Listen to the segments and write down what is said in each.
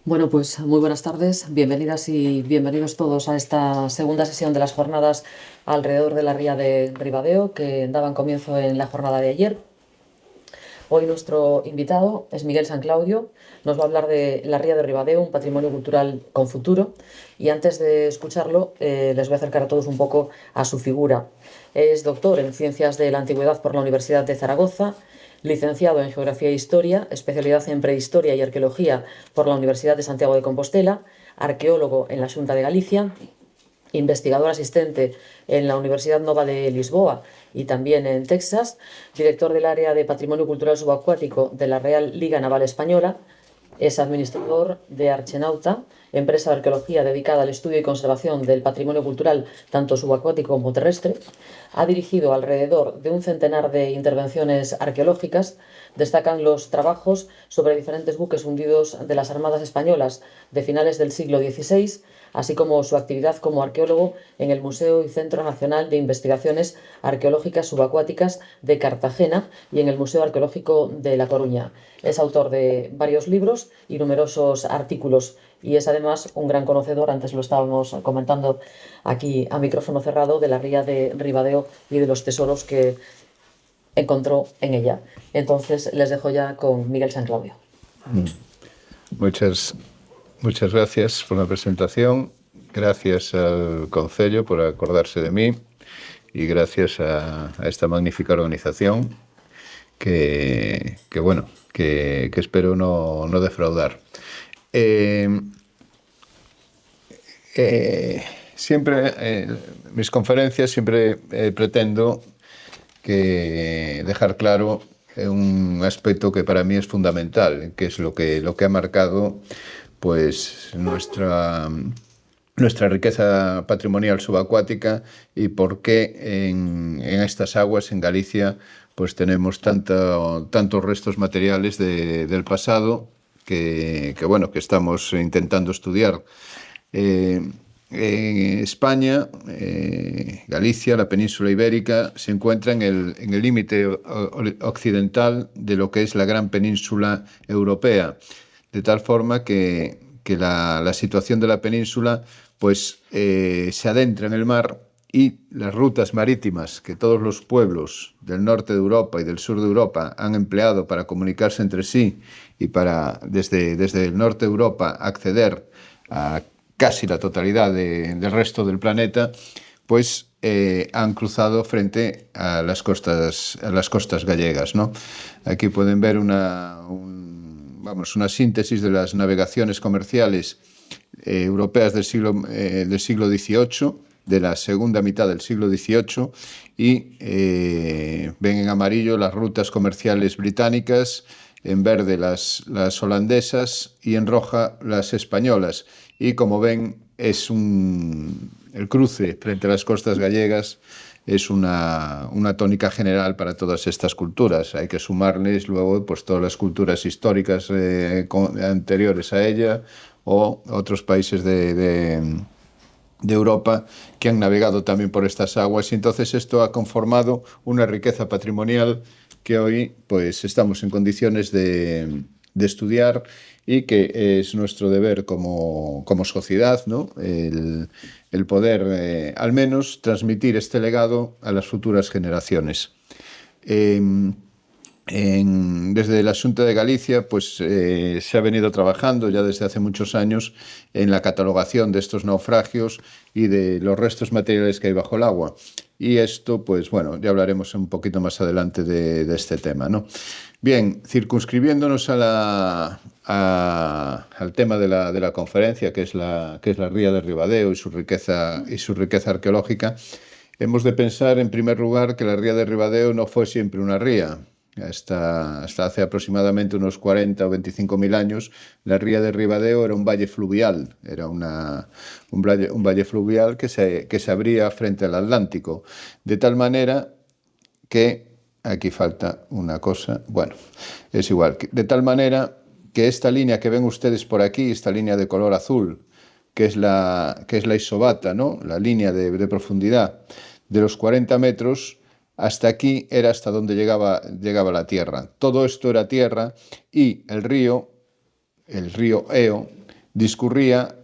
Bueno, pues muy buenas tardes, bienvenidas y bienvenidos todos a esta segunda sesión de las jornadas alrededor de la ría de Ribadeo que daban comienzo en la jornada de ayer. Hoy nuestro invitado es Miguel San Claudio, nos va a hablar de la ría de Ribadeo, un patrimonio cultural con futuro. Y antes de escucharlo, les voy a acercar a todos un poco a su figura. Es doctor en Ciencias de la Antigüedad por la Universidad de Zaragoza, licenciado en Geografía e Historia, especialidad en Prehistoria y Arqueología por la Universidad de Santiago de Compostela, arqueólogo en la Xunta de Galicia, investigador asistente en la Universidad Nova de Lisboa y también en Texas, director del área de Patrimonio Cultural Subacuático de la Real Liga Naval Española, es administrador de Archenauta, empresa de arqueología dedicada al estudio y conservación del patrimonio cultural tanto subacuático como terrestre. Ha dirigido alrededor de un centenar de intervenciones arqueológicas. Destacan los trabajos sobre diferentes buques hundidos de las armadas españolas de finales del siglo XVI, así como su actividad como arqueólogo en el Museo y Centro Nacional de Investigaciones Arqueológicas Subacuáticas de Cartagena y en el Museo Arqueológico de La Coruña. Es autor de varios libros y numerosos artículos y es además un gran conocedor, antes lo estábamos comentando aquí a micrófono cerrado, de la ría de Ribadeo y de los tesoros que encontró en ella. Entonces les dejo ya con Miguel San Claudio. Muchas gracias por la presentación, gracias al Concello por acordarse de mí y gracias a esta magnífica organización que espero no defraudar. Mis conferencias siempre pretendo dejar claro un aspecto que para mí es fundamental, que es lo que ha marcado pues nuestra riqueza patrimonial subacuática y por qué en estas aguas, en Galicia, pues tenemos tantos restos materiales del pasado que estamos intentando estudiar. España, Galicia, la península ibérica, se encuentra en el límite occidental de lo que es la gran península europea, de tal forma que la situación de la península pues, se adentra en el mar y las rutas marítimas que todos los pueblos del norte de Europa y del sur de Europa han empleado para comunicarse entre sí y para desde el norte de Europa acceder a casi la totalidad del resto del planeta, pues han cruzado frente a las costas gallegas, ¿no? Aquí pueden ver una síntesis de las navegaciones comerciales europeas del siglo XVIII, de la segunda mitad del siglo XVIII, y ven en amarillo las rutas comerciales británicas, en verde las holandesas y en roja las españolas. Y como ven, el cruce frente a las costas gallegas es una tónica general para todas estas culturas. Hay que sumarles luego pues, todas las culturas históricas anteriores a ella o otros países de Europa que han navegado también por estas aguas, y entonces esto ha conformado una riqueza patrimonial que hoy pues estamos en condiciones de estudiar y que es nuestro deber como sociedad, ¿no? El poder al menos transmitir este legado a las futuras generaciones. Desde la Xunta de Galicia pues, se ha venido trabajando ya desde hace muchos años en la catalogación de estos naufragios y de los restos materiales que hay bajo el agua. Y esto, pues bueno, ya hablaremos un poquito más adelante de este tema, ¿no? Bien, circunscribiéndonos al tema de la conferencia, que es la ría de Ribadeo y su riqueza arqueológica, hemos de pensar en primer lugar que la ría de Ribadeo no fue siempre una ría. Hasta hace aproximadamente unos 40 o 25.000 años, la ría de Ribadeo era un valle fluvial, era un valle fluvial que se abría frente al Atlántico, de tal manera que, aquí falta una cosa, bueno, es igual, de tal manera que esta línea que ven ustedes por aquí, esta línea de color azul, que es la isobata, ¿no? La línea de profundidad de los 40 metros, hasta aquí era hasta donde llegaba la tierra. Todo esto era tierra y el río Eo, discurría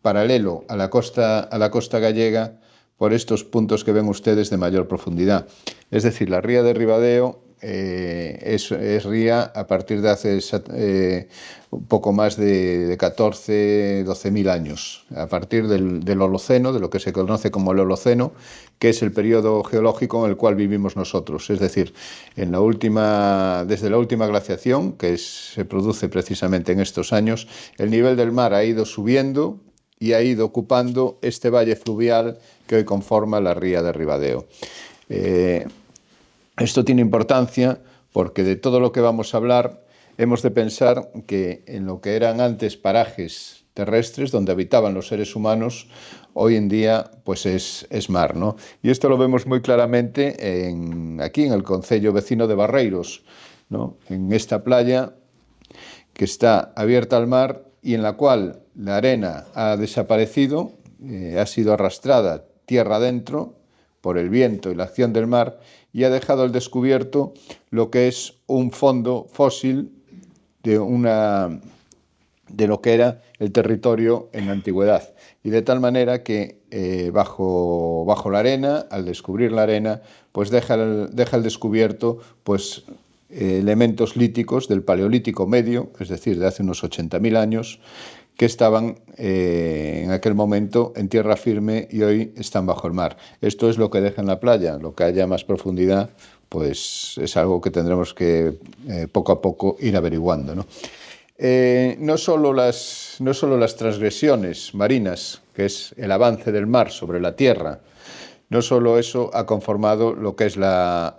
paralelo a la costa gallega por estos puntos que ven ustedes de mayor profundidad. Es decir, la ría de Ribadeo es ría a partir de hace un poco más de 14, 12.000 años, a partir del Holoceno, de lo que se conoce como el Holoceno, que es el periodo geológico en el cual vivimos nosotros. Es decir, desde la última glaciación, que se produce precisamente en estos años, el nivel del mar ha ido subiendo y ha ido ocupando este valle fluvial que hoy conforma la ría de Ribadeo. Esto tiene importancia porque de todo lo que vamos a hablar hemos de pensar que en lo que eran antes parajes terrestres donde habitaban los seres humanos, hoy en día pues es mar, ¿no? Y esto lo vemos muy claramente aquí en el concello vecino de Barreiros, ¿no? En esta playa que está abierta al mar y en la cual la arena ha desaparecido, ha sido arrastrada tierra adentro por el viento y la acción del mar, y ha dejado al descubierto lo que es un fondo fósil de lo que era el territorio en la antigüedad. Y de tal manera que bajo la arena, al descubrir la arena, pues deja al descubierto pues, elementos líticos del Paleolítico Medio, es decir, de hace unos 80.000 años, que estaban en aquel momento en tierra firme y hoy están bajo el mar. Esto es lo que deja en la playa. Lo que haya más profundidad, pues es algo que tendremos que poco a poco ir averiguando, ¿no? No solo las transgresiones marinas, que es el avance del mar sobre la tierra, no solo eso ha conformado lo que es la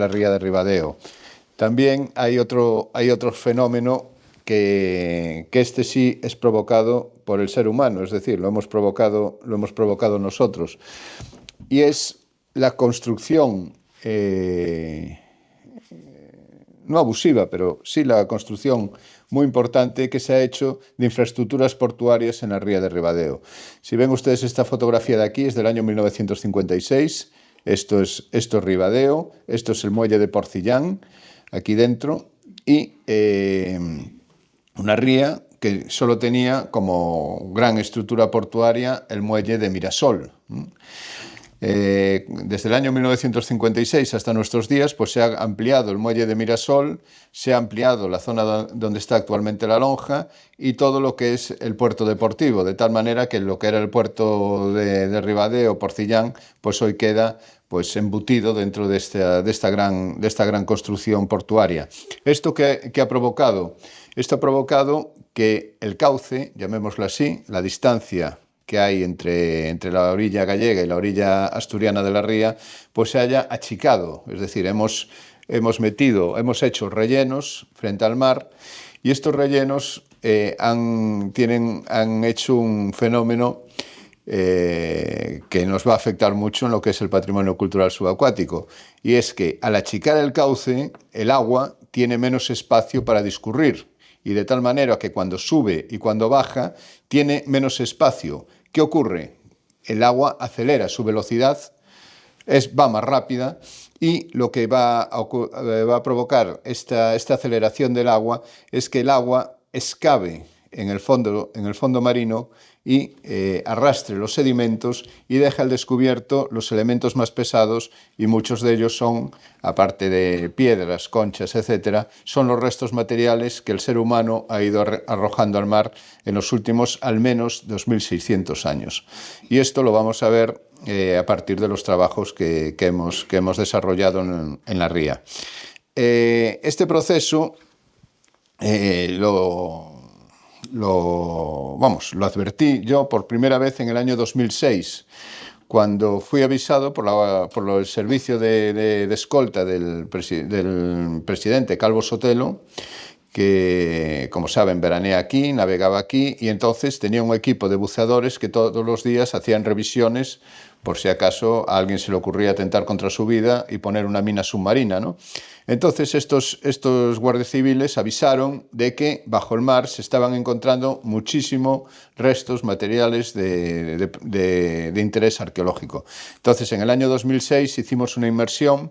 ría de Ribadeo. También hay otro fenómeno que este sí es provocado por el ser humano, es decir, lo hemos provocado nosotros, y es la construcción, no abusiva, pero sí la construcción muy importante que se ha hecho de infraestructuras portuarias en la ría de Ribadeo. Si ven ustedes esta fotografía de aquí, es del año 1956, esto es Ribadeo, esto es el muelle de Porcillán, aquí dentro, y una ría que solo tenía como gran estructura portuaria el muelle de Mirasol. Desde el año 1956 hasta nuestros días, pues se ha ampliado el muelle de Mirasol, se ha ampliado la zona donde está actualmente la lonja y todo lo que es el puerto deportivo, de tal manera que lo que era el puerto de Ribadeo, Porcillán, pues hoy queda pues embutido dentro de esta gran construcción portuaria. ¿Esto qué ha provocado? Esto ha provocado que el cauce, llamémoslo así, la distancia que hay entre la orilla gallega y la orilla asturiana de la ría, pues se haya achicado. Es decir, hemos hecho rellenos frente al mar y estos rellenos han hecho un fenómeno que nos va a afectar mucho en lo que es el patrimonio cultural subacuático, y es que al achicar el cauce, el agua tiene menos espacio para discurrir, y de tal manera que cuando sube y cuando baja tiene menos espacio. ¿Qué ocurre? El agua acelera su velocidad, va más rápida, y lo que va a provocar esta aceleración del agua es que el agua excave en el fondo marino y arrastre los sedimentos y deja al descubierto los elementos más pesados, y muchos de ellos son, aparte de piedras, conchas, etcétera, son los restos materiales que el ser humano ha ido arrojando al mar en los últimos al menos 2.600 años. Y esto lo vamos a ver a partir de los trabajos que hemos desarrollado en la ría. Este proceso lo advertí yo por primera vez en el año 2006, cuando fui avisado por el servicio de escolta del presidente Calvo Sotelo, que, como saben, veranea aquí, navegaba aquí, y entonces tenía un equipo de buceadores que todos los días hacían revisiones por si acaso a alguien se le ocurría atentar contra su vida y poner una mina submarina, ¿no? Entonces estos guardias civiles avisaron de que bajo el mar se estaban encontrando muchísimos restos materiales de interés arqueológico. Entonces en el año 2006 hicimos una inmersión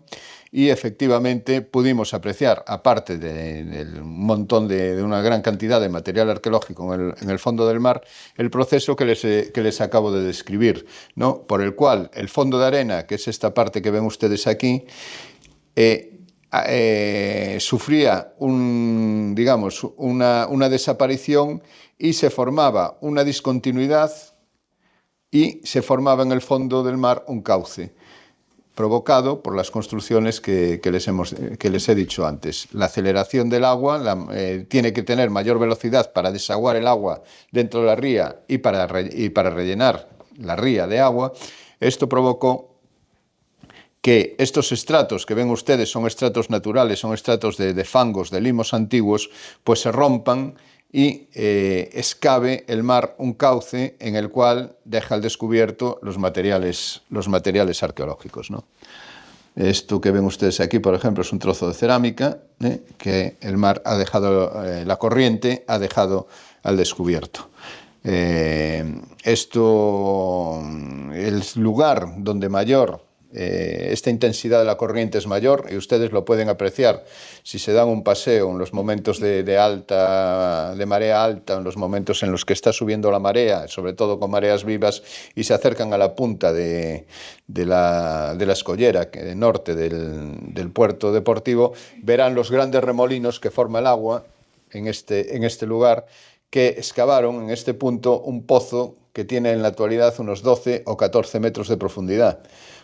y efectivamente pudimos apreciar, aparte del montón de una gran cantidad de material arqueológico en el fondo del mar, el proceso que les acabo de describir, ¿no? Por el cual el fondo de arena, que es esta parte que ven ustedes aquí, sufría una desaparición y se formaba una discontinuidad y se formaba en el fondo del mar un cauce, provocado por las construcciones que les he dicho antes. La aceleración del agua tiene que tener mayor velocidad para desaguar el agua dentro de la ría y para rellenar la ría de agua. Esto provocó que estos estratos que ven ustedes son estratos naturales, son estratos de fangos, de limos antiguos, pues se rompan y excave el mar un cauce en el cual deja al descubierto los materiales arqueológicos, ¿no? Esto que ven ustedes aquí, por ejemplo, es un trozo de cerámica que el mar ha dejado, la corriente ha dejado al descubierto. El lugar donde esta intensidad de la corriente es mayor, y ustedes lo pueden apreciar si se dan un paseo en los momentos de marea alta, en los momentos en los que está subiendo la marea, sobre todo con mareas vivas, y se acercan a la punta de la escollera norte del puerto deportivo, verán los grandes remolinos que forma el agua en este lugar, que excavaron en este punto un pozo que tiene en la actualidad unos 12 o 14 metros de profundidad,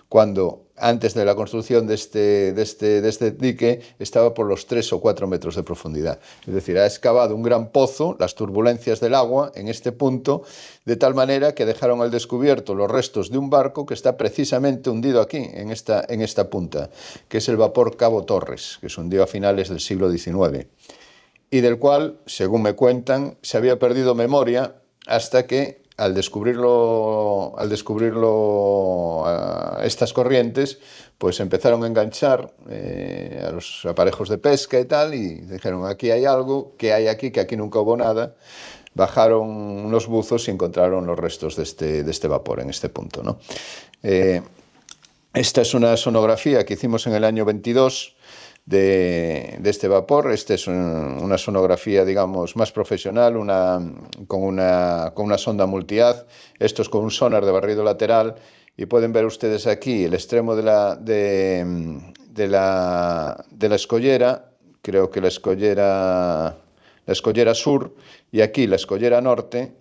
cuando antes de la construcción de este dique estaba por los 3 o 4 metros de profundidad. Es decir, ha excavado un gran pozo, las turbulencias del agua en este punto, de tal manera que dejaron al descubierto los restos de un barco que está precisamente hundido aquí, en esta punta, que es el vapor Cabo Torres, que se hundió a finales del siglo XIX, y del cual, según me cuentan, se había perdido memoria hasta que al descubrirlo estas corrientes, pues empezaron a enganchar a los aparejos de pesca y tal, y dijeron, aquí hay algo, ¿qué hay aquí? Que aquí nunca hubo nada. Bajaron unos buzos y encontraron los restos de este vapor en este punto, ¿no? Esta es una sonografía que hicimos en el año 22 de este vapor. Esta es una sonografía, digamos, más profesional, con una sonda multihaz. Esto es con un sonar de barrido lateral, y pueden ver ustedes aquí el extremo de la escollera, creo que la escollera sur, y aquí la escollera norte,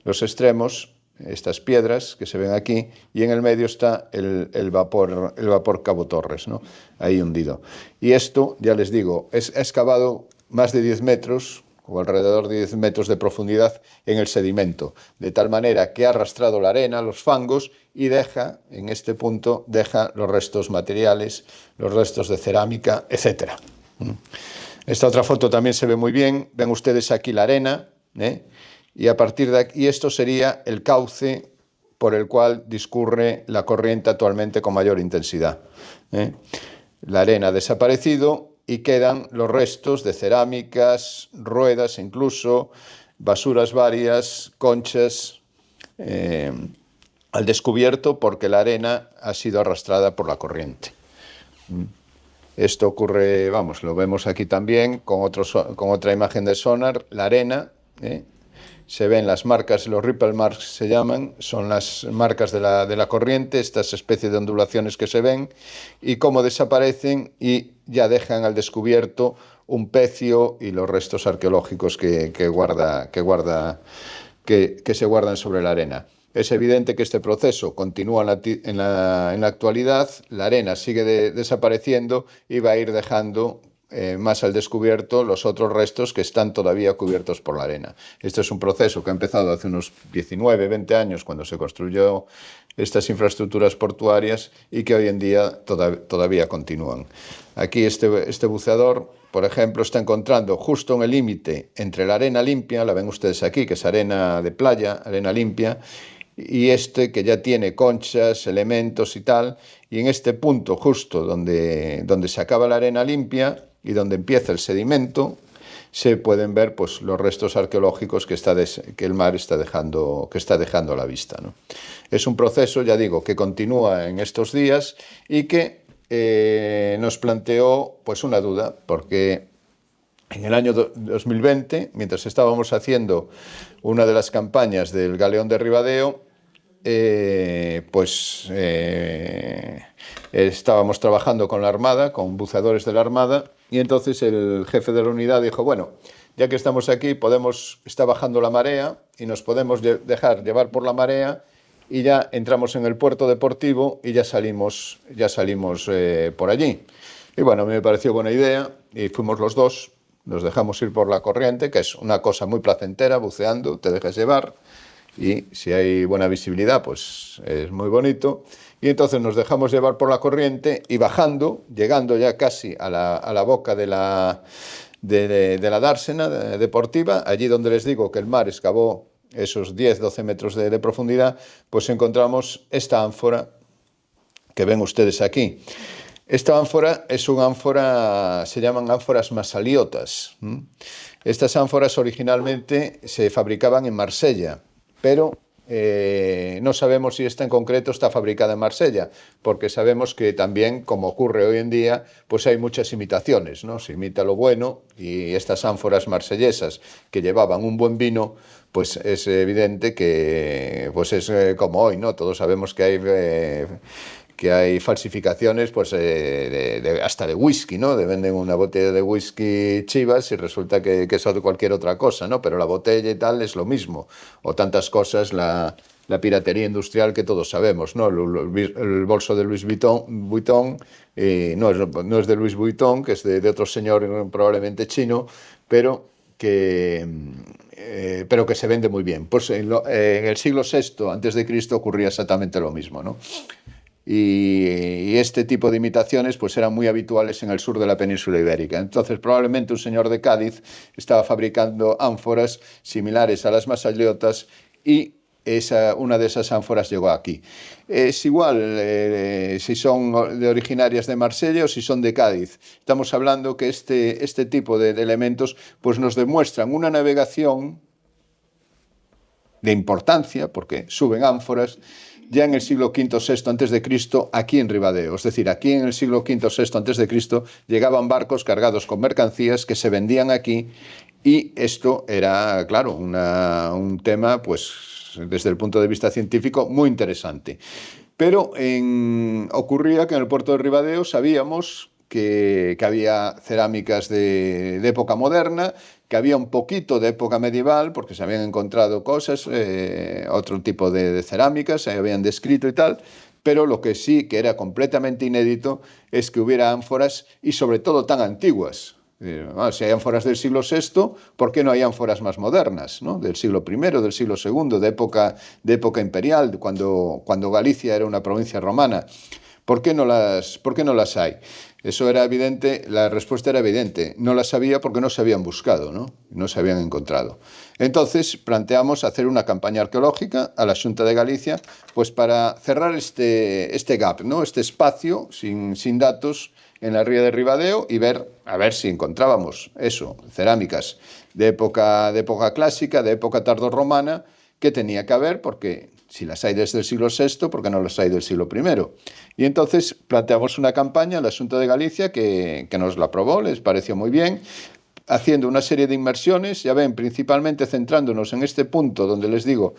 los extremos, estas piedras que se ven aquí, y en el medio está el vapor Cabo Torres, ¿no? Ahí hundido. Y esto, ya les digo, ha excavado más de 10 metros, o alrededor de 10 metros de profundidad en el sedimento, de tal manera que ha arrastrado la arena, los fangos, y en este punto, los restos materiales, los restos de cerámica, etc. Esta otra foto también se ve muy bien. Ven ustedes aquí la arena, y a partir de aquí, esto sería el cauce por el cual discurre la corriente actualmente con mayor intensidad. La arena ha desaparecido y quedan los restos de cerámicas, ruedas incluso, basuras varias, conchas, al descubierto, porque la arena ha sido arrastrada por la corriente. Esto ocurre, lo vemos aquí también con otra imagen de sonar, la arena, se ven las marcas, los ripple marks se llaman, son las marcas de la corriente, estas especies de ondulaciones que se ven, y cómo desaparecen y ya dejan al descubierto un pecio y los restos arqueológicos que se guardan sobre la arena. Es evidente que este proceso continúa en la actualidad, la arena sigue desapareciendo y va a ir dejando más al descubierto los otros restos que están todavía cubiertos por la arena. Este es un proceso que ha empezado hace unos 19, 20 años, cuando se construyó estas infraestructuras portuarias, y que hoy en día todavía continúan. Aquí este buceador, por ejemplo, está encontrando justo en el límite entre la arena limpia, la ven ustedes aquí, que es arena de playa, arena limpia, y que ya tiene conchas, elementos y tal, y en este punto justo donde se acaba la arena limpia y donde empieza el sedimento, se pueden ver pues los restos arqueológicos que el mar está dejando a la vista, ¿no? Es un proceso, ya digo, que continúa en estos días y que nos planteó pues una duda, porque en el año 2020, mientras estábamos haciendo una de las campañas del Galeón de Ribadeo, estábamos trabajando con la Armada, con buceadores de la Armada, y entonces el jefe de la unidad dijo, bueno, ya que estamos aquí, está bajando la marea y nos podemos dejar llevar por la marea y ya entramos en el puerto deportivo y ya salimos por allí. Y bueno, a mí me pareció buena idea y fuimos los dos, nos dejamos ir por la corriente, que es una cosa muy placentera, buceando, te dejas llevar y si hay buena visibilidad, pues es muy bonito. Y entonces nos dejamos llevar por la corriente y bajando, llegando ya casi a la boca de la dársena deportiva, allí donde les digo que el mar excavó esos 10-12 metros de profundidad, pues encontramos esta ánfora que ven ustedes aquí. Esta ánfora es una ánfora, se llaman ánforas masaliotas. Estas ánforas originalmente se fabricaban en Marsella, pero no sabemos si esta en concreto está fabricada en Marsella, porque sabemos que también, como ocurre hoy en día, pues hay muchas imitaciones, ¿no? Se imita lo bueno y estas ánforas marsellesas que llevaban un buen vino, pues es evidente que pues es como hoy, ¿no? Todos sabemos que hay falsificaciones pues hasta de whisky, ¿no? Venden una botella de whisky Chivas y resulta que es cualquier otra cosa, ¿no? Pero la botella y tal es lo mismo. O tantas cosas, la piratería industrial que todos sabemos, ¿no? El bolso de Louis Vuitton no es de Louis Vuitton, que es de otro señor probablemente chino, pero que se vende muy bien. Pues en el siglo VI a.C. ocurría exactamente lo mismo, ¿no? Y este tipo de imitaciones pues eran muy habituales en el sur de la península ibérica. Entonces probablemente un señor de Cádiz estaba fabricando ánforas similares a las masaliotas y una de esas ánforas llegó aquí. Es igual si son originarias de Marsella o si son de Cádiz. Estamos hablando que este tipo de elementos pues nos demuestran una navegación de importancia, porque suben ánforas, ya en el siglo V-VI a.C. aquí en Ribadeo. Es decir, aquí en el siglo V-VI a.C. llegaban barcos cargados con mercancías que se vendían aquí y esto era, claro, un tema, pues, desde el punto de vista científico, muy interesante. Pero ocurría que en el puerto de Ribadeo sabíamos que había cerámicas de época moderna, que había un poquito de época medieval, porque se habían encontrado cosas, otro tipo de cerámicas, se habían descrito y tal, pero lo que sí que era completamente inédito es que hubiera ánforas y sobre todo tan antiguas. Si hay ánforas del siglo VI, ¿por qué no hay ánforas más modernas, ¿no? Del siglo I, del siglo II, de época imperial, cuando Galicia era una provincia romana? ¿Por qué no las hay? Eso era evidente, la respuesta era evidente. No las había porque no se habían buscado, no se habían encontrado. Entonces planteamos hacer una campaña arqueológica a la Xunta de Galicia pues para cerrar este gap, ¿no? Este espacio sin datos en la ría de Ribadeo y a ver si encontrábamos eso, cerámicas de época clásica, de época tardorromana, que tenía que haber porque si las hay desde el siglo VI, ¿por qué no las hay del siglo I? Y entonces planteamos una campaña en la Xunta de Galicia que nos la aprobó, les pareció muy bien, haciendo una serie de inmersiones, ya ven, principalmente centrándonos en este punto donde les digo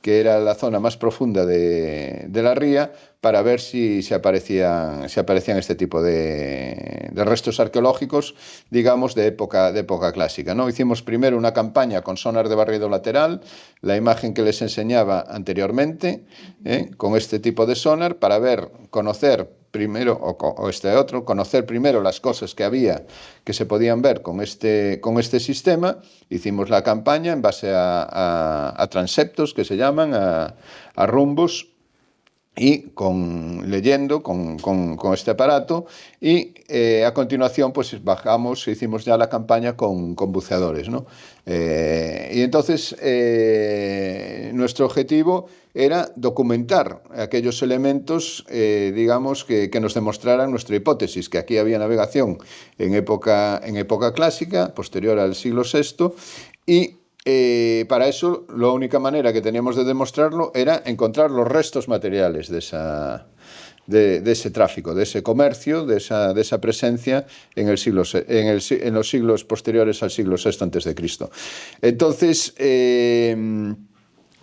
que era la zona más profunda de la ría, para ver si se aparecían este tipo de restos arqueológicos, digamos, de época clásica, ¿no? Hicimos primero una campaña con sonar de barrido lateral, la imagen que les enseñaba anteriormente, con este tipo de sonar, para conocer primero, conocer primero las cosas que se podían ver con este sistema. Hicimos la campaña en base a transeptos, que se llaman, a rumbos, y leyendo con este aparato, y a continuación pues hicimos ya la campaña con buceadores, ¿no? Y entonces nuestro objetivo era documentar aquellos elementos, digamos, que nos demostraran nuestra hipótesis, que aquí había navegación en época clásica, posterior al siglo VI, y para eso, la única manera que teníamos de demostrarlo era encontrar los restos materiales de de ese tráfico, de ese comercio, de esa presencia en los siglos posteriores al siglo VI a.C. Entonces,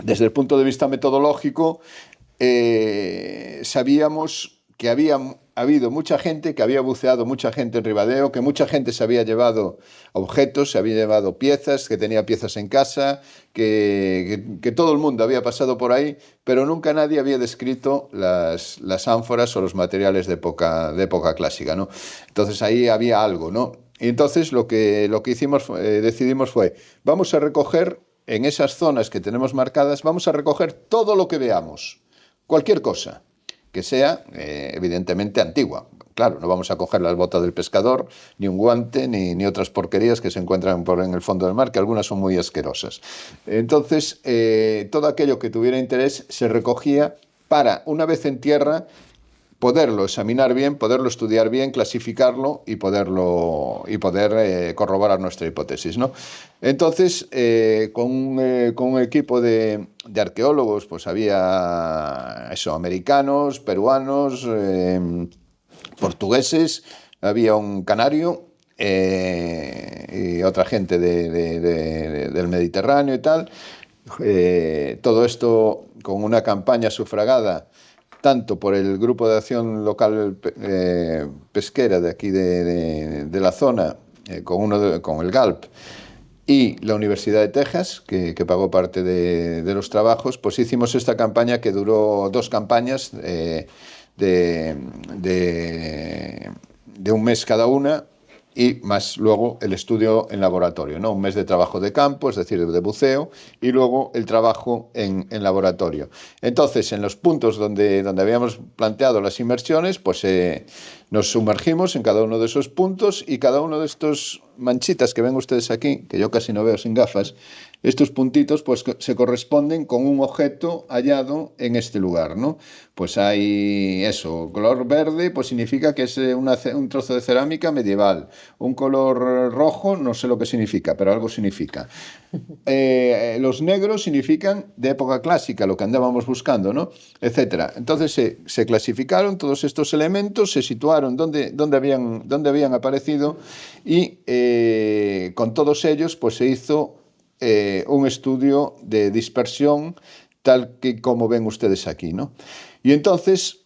desde el punto de vista metodológico, sabíamos que había habido mucha gente, que había buceado mucha gente en Ribadeo, que mucha gente se había llevado objetos, se había llevado piezas, que tenía piezas en casa, que todo el mundo había pasado por ahí, pero nunca nadie había descrito las ánforas o los materiales de época clásica, ¿no? Entonces ahí había algo, ¿no? Y entonces lo que decidimos fue, vamos a recoger en esas zonas que tenemos marcadas, vamos a recoger todo lo que veamos, cualquier cosa que sea, evidentemente, antigua. Claro, no vamos a coger las botas del pescador, ni un guante, ni otras porquerías que se encuentran en el fondo del mar, que algunas son muy asquerosas. Entonces, todo aquello que tuviera interés se recogía para, una vez en tierra, poderlo examinar bien, poderlo estudiar bien, clasificarlo y poder corroborar nuestra hipótesis, ¿no? Entonces, con un equipo de arqueólogos, pues había americanos, peruanos, portugueses, había un canario y otra gente del Mediterráneo y tal. Todo esto con una campaña sufragada tanto por el Grupo de Acción Local Pesquera de aquí de la zona, con el GALP, y la Universidad de Texas, que pagó parte de los trabajos, pues hicimos esta campaña que duró 2 campañas de un mes cada una, y más luego el estudio en laboratorio, ¿no? Un mes de trabajo de campo, es decir, de buceo, y luego el trabajo en laboratorio. Entonces, en los puntos donde habíamos planteado las inmersiones, pues nos sumergimos en cada uno de esos puntos, y cada uno de estos manchitas que ven ustedes aquí, que yo casi no veo sin gafas, estos puntitos pues se corresponden con un objeto hallado en este lugar, ¿no? Pues hay eso, color verde pues significa que es un trozo de cerámica medieval, un color rojo no sé lo que significa, pero algo significa. Los negros significan de época clásica, lo que andábamos buscando, ¿no? Etcétera. Entonces se clasificaron todos estos elementos, se situaron donde habían aparecido, y con todos ellos pues se hizo un estudio de dispersión tal que como ven ustedes aquí, ¿no? Y entonces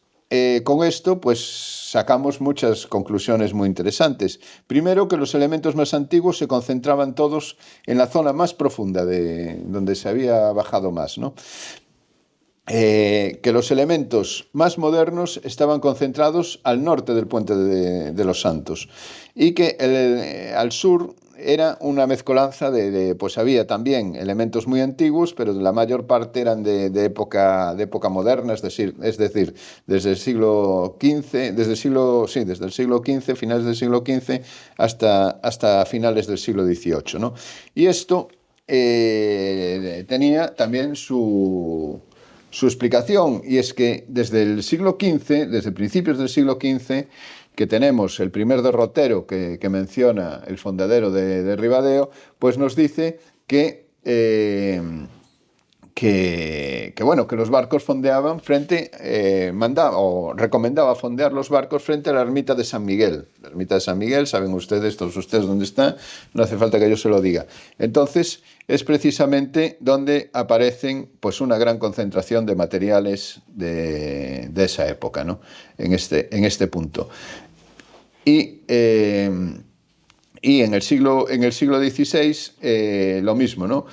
con esto pues sacamos muchas conclusiones muy interesantes. Primero, que los elementos más antiguos se concentraban todos en la zona más profunda donde se había bajado más, ¿no? Que los elementos más modernos estaban concentrados al norte del Puente de los Santos, y que al sur era una mezcolanza pues había también elementos muy antiguos, pero la mayor parte eran de época moderna, es decir, desde el siglo XV, desde el siglo XV, finales del siglo XV, hasta finales del siglo XVIII, ¿no? Y esto tenía también su explicación, y es que desde el siglo XV, desde principios del siglo XV, que tenemos el primer derrotero que menciona el fondadero de Ribadeo, pues nos dice que los barcos fondeaban recomendaba fondear los barcos frente a la ermita de San Miguel. La ermita de San Miguel, saben todos ustedes dónde está, no hace falta que yo se lo diga. Entonces, es precisamente donde aparecen pues una gran concentración de materiales de esa época, ¿no? En este punto. Y en el siglo XVI lo mismo, ¿no?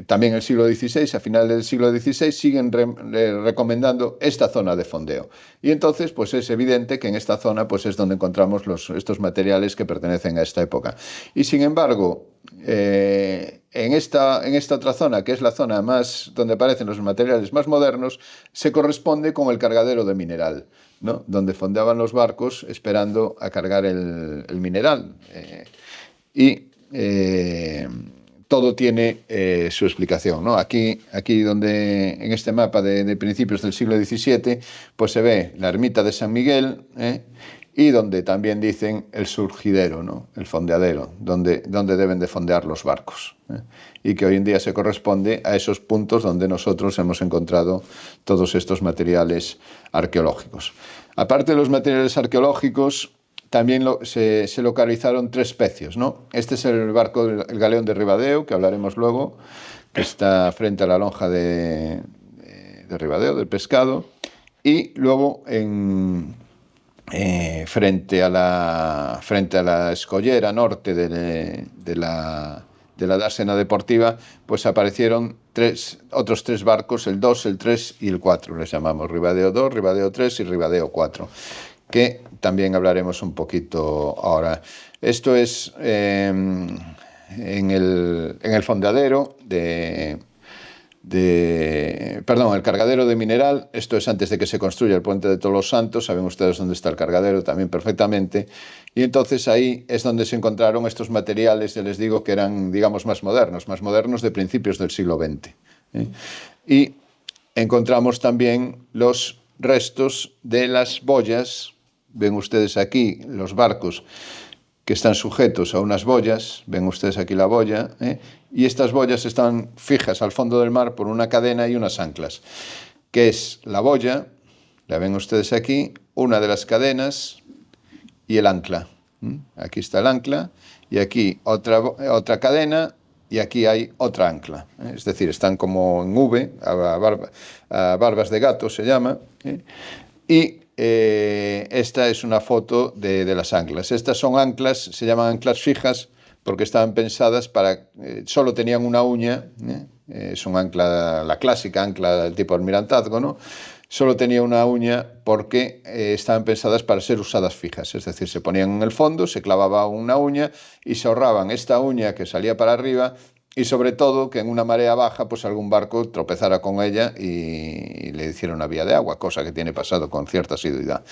También el siglo XVI, a finales del siglo XVI, siguen recomendando esta zona de fondeo. Y entonces, pues es evidente que en esta zona pues es donde encontramos estos materiales que pertenecen a esta época. Y sin embargo, en esta otra zona, que es la zona más donde aparecen los materiales más modernos, se corresponde con el cargadero de mineral, ¿no? Donde fondeaban los barcos esperando a cargar el mineral. Todo tiene su explicación, ¿no? Aquí donde en este mapa de principios del siglo XVII, pues se ve la ermita de San Miguel, y donde también dicen el surgidero, ¿no? El fondeadero, donde deben de fondear los barcos, y que hoy en día se corresponde a esos puntos donde nosotros hemos encontrado todos estos materiales arqueológicos. Aparte de los materiales arqueológicos, también se localizaron 3 pecios, ¿no? Este es el barco, el galeón de Ribadeo, que hablaremos luego, que está frente a la lonja de Ribadeo, del pescado, y luego frente a la escollera norte de la dársena deportiva, pues aparecieron otros 3 barcos, el 2, el 3 y el 4, les llamamos Ribadeo 2, Ribadeo 3 y Ribadeo 4, que también hablaremos un poquito ahora. Esto es en el fondeadero el cargadero de mineral. Esto es antes de que se construya el puente de Todos los Santos. Saben ustedes dónde está el cargadero también perfectamente. Y entonces ahí es donde se encontraron estos materiales, ya les digo, que eran, digamos, más modernos de principios del siglo XX. Y encontramos también los restos de las boyas. Ven ustedes aquí los barcos que están sujetos a unas boyas, ven ustedes aquí la boya, y estas boyas están fijas al fondo del mar por una cadena y unas anclas, que es la boya, la ven ustedes aquí, una de las cadenas y el ancla. Aquí está el ancla, y aquí otra cadena, y aquí hay otra ancla. Es decir, están como en V, a barbas de gato se llama, y esta es una foto de las anclas. Estas son anclas, se llaman anclas fijas porque estaban pensadas para... solo tenían una uña, es un ancla, la clásica ancla del tipo almirantazgo, ¿no? Solo tenía una uña porque estaban pensadas para ser usadas fijas, es decir, se ponían en el fondo, se clavaba una uña y se ahorraban esta uña que salía para arriba, y sobre todo que en una marea baja pues algún barco tropezara con ella y le hiciera una vía de agua, cosa que tiene pasado con cierta asiduidad.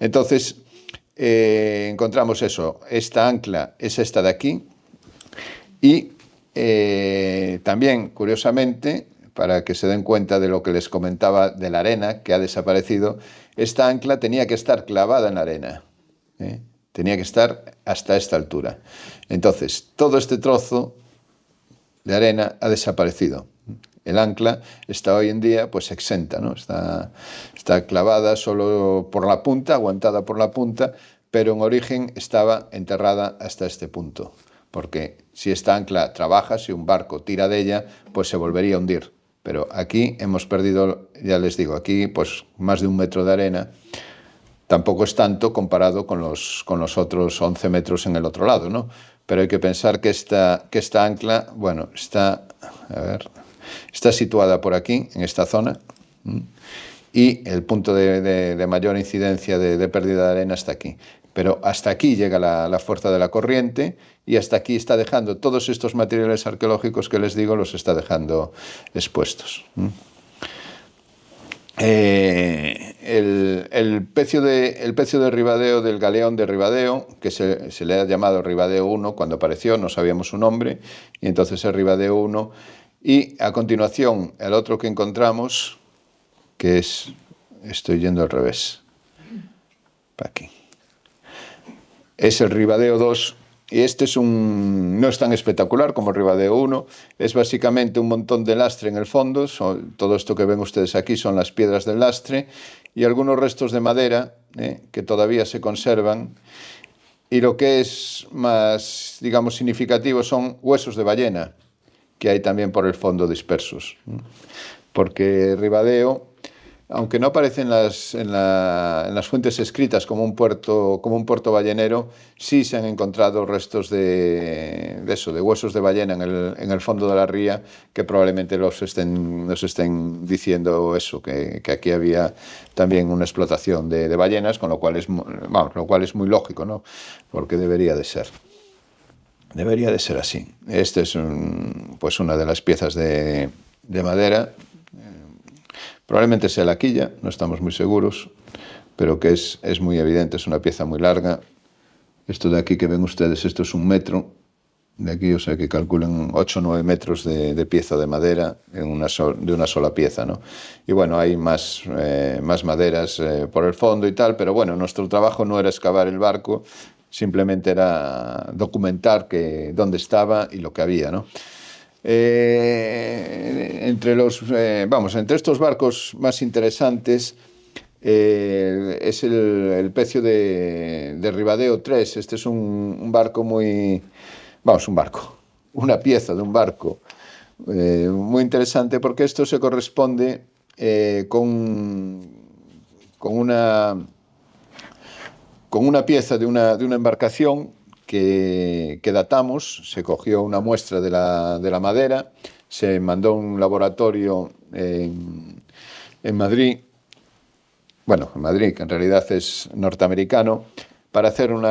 Entonces encontramos eso, esta ancla es esta de aquí, y también curiosamente, para que se den cuenta de lo que les comentaba de la arena que ha desaparecido, esta ancla tenía que estar clavada en la arena, tenía que estar hasta esta altura. Entonces todo este trozo de arena ha desaparecido. El ancla está hoy en día pues exenta, ¿no? Está clavada solo por la punta, aguantada por la punta, pero en origen estaba enterrada hasta este punto, porque si esta ancla trabaja, si un barco tira de ella, pues se volvería a hundir. Pero aquí hemos perdido, ya les digo, aquí pues más de 1 metro de arena. Tampoco es tanto comparado con los otros 11 metros en el otro lado, ¿no? Pero hay que pensar que esta ancla, bueno, está situada por aquí, en esta zona, y el punto de mayor incidencia de pérdida de arena está aquí. Pero hasta aquí llega la fuerza de la corriente, y hasta aquí está dejando todos estos materiales arqueológicos que les digo, los está dejando expuestos. El pecio de Ribadeo, del galeón de Ribadeo, que se le ha llamado Ribadeo 1 cuando apareció, no sabíamos su nombre, y entonces es Ribadeo 1, y a continuación el otro que encontramos, que es, estoy yendo al revés, para aquí, es el Ribadeo 2, y este no es tan espectacular como Ribadeo 1, es básicamente un montón de lastre en el fondo, todo esto que ven ustedes aquí son las piedras del lastre y algunos restos de madera que todavía se conservan, y lo que es más, digamos, significativo son huesos de ballena que hay también por el fondo dispersos, porque Ribadeo, aunque no aparece en las fuentes escritas como un puerto ballenero, sí se han encontrado restos de huesos de ballena en el fondo de la ría, que probablemente nos estén diciendo eso, que aquí había también una explotación de ballenas, con lo cual es muy lógico, ¿no? Porque debería de ser así. Este es pues una de las piezas de madera. Probablemente sea la quilla, no estamos muy seguros, pero que es muy evidente, es una pieza muy larga. Esto de aquí que ven ustedes, esto es 1 metro, de aquí, o sea que calculen 8 o 9 metros de pieza de madera de una sola pieza, ¿no? Y bueno, hay más maderas por el fondo y tal, pero bueno, nuestro trabajo no era excavar el barco, simplemente era documentar dónde estaba y lo que había, ¿no? Entre estos barcos más interesantes es el Pecio de Ribadeo 3. Este es un barco una pieza de un barco muy interesante, porque esto se corresponde con una pieza de una embarcación que datamos. Se cogió una muestra de la madera, se mandó a un laboratorio en Madrid, en Madrid, que en realidad es norteamericano, para hacer un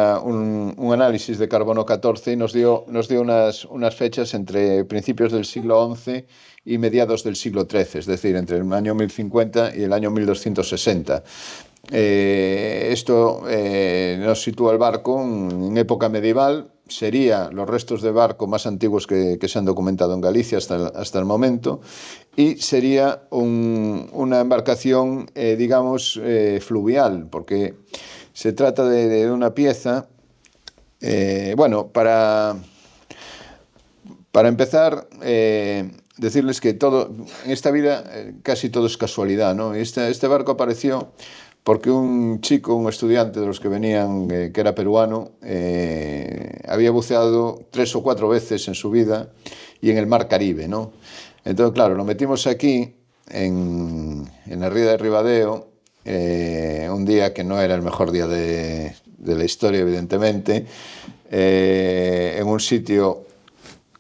análisis de carbono 14, y nos dio unas fechas entre principios del siglo XI y mediados del siglo XIII, es decir, entre el año 1050 y el año 1260. Esto nos sitúa el barco en época medieval. Sería los restos de barco más antiguos que se han documentado en Galicia hasta el momento, y sería una embarcación, fluvial, porque se trata de una pieza, para empezar, decirles que en esta vida casi todo es casualidad, ¿no? Este barco apareció porque un chico, un estudiante de los que venían, que era peruano, había buceado 3 o 4 veces en su vida, y en el mar Caribe, ¿no? Entonces, claro, lo metimos aquí, en la ría de Ribadeo, un día que no era el mejor día de la historia, evidentemente, en un sitio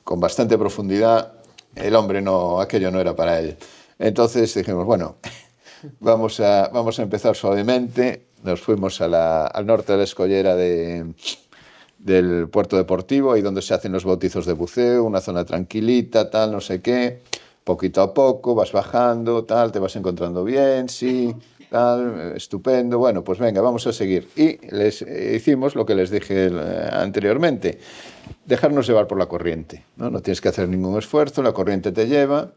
con bastante profundidad. El hombre aquello no era para él. Entonces dijimos, bueno, vamos a empezar suavemente. Nos fuimos al norte de la escollera del puerto deportivo, ahí donde se hacen los bautizos de buceo, una zona tranquilita, tal, no sé qué. Poquito a poco vas bajando, tal, te vas encontrando bien, sí, tal, estupendo. Bueno, pues venga, vamos a seguir. Y les hicimos lo que les dije anteriormente: dejarnos llevar por la corriente, ¿no? No tienes que hacer ningún esfuerzo, la corriente te lleva,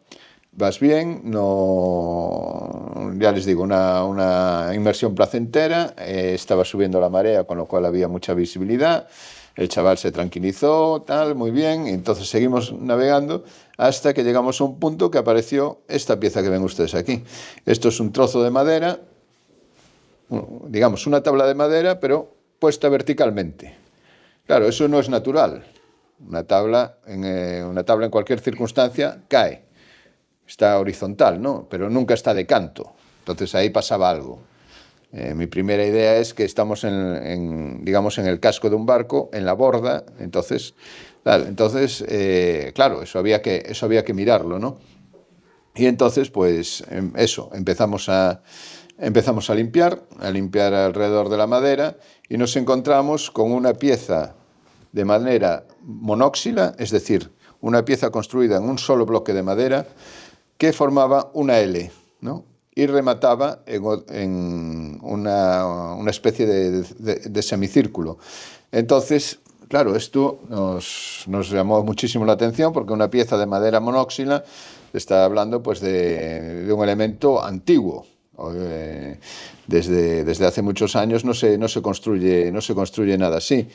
vas bien, no, ya les digo, una inmersión placentera. Estaba subiendo la marea, con lo cual había mucha visibilidad. El chaval se tranquilizó, tal, muy bien, y entonces seguimos navegando hasta que llegamos a un punto que apareció esta pieza que ven ustedes aquí. Esto es un trozo de madera, digamos una tabla de madera, pero puesta verticalmente. Claro, eso no es natural. Una tabla en cualquier circunstancia cae, está horizontal, ¿no? Pero nunca está de canto. Entonces ahí pasaba algo. Mi primera idea es que estamos en el casco de un barco, en la borda. Entonces, claro, eso había que mirarlo, ¿no? Y entonces, pues empezamos a limpiar alrededor de la madera, y nos encontramos con una pieza de madera monóxila, es decir, una pieza construida en un solo bloque de madera, que formaba una L, ¿no? Y remataba en una especie de semicírculo. Entonces, claro, esto nos llamó muchísimo la atención, porque una pieza de madera monóxila está hablando, pues, de un elemento antiguo. Desde hace muchos años no se construye nada así.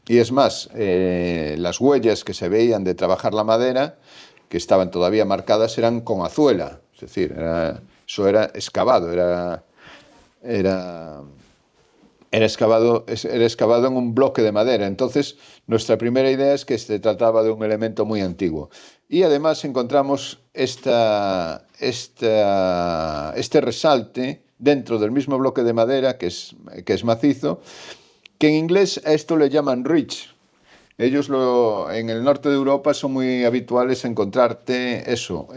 Y es más, las huellas que se veían de trabajar la madera, que estaban todavía marcadas, eran con azuela. Es decir, eso era excavado, era excavado en un bloque de madera. Entonces, nuestra primera idea es que se trataba de un elemento muy antiguo. Y además encontramos este resalte dentro del mismo bloque de madera, que es macizo, que en inglés a esto le llaman ridge. Ellos en el norte de Europa son muy habituales encontrarte eso,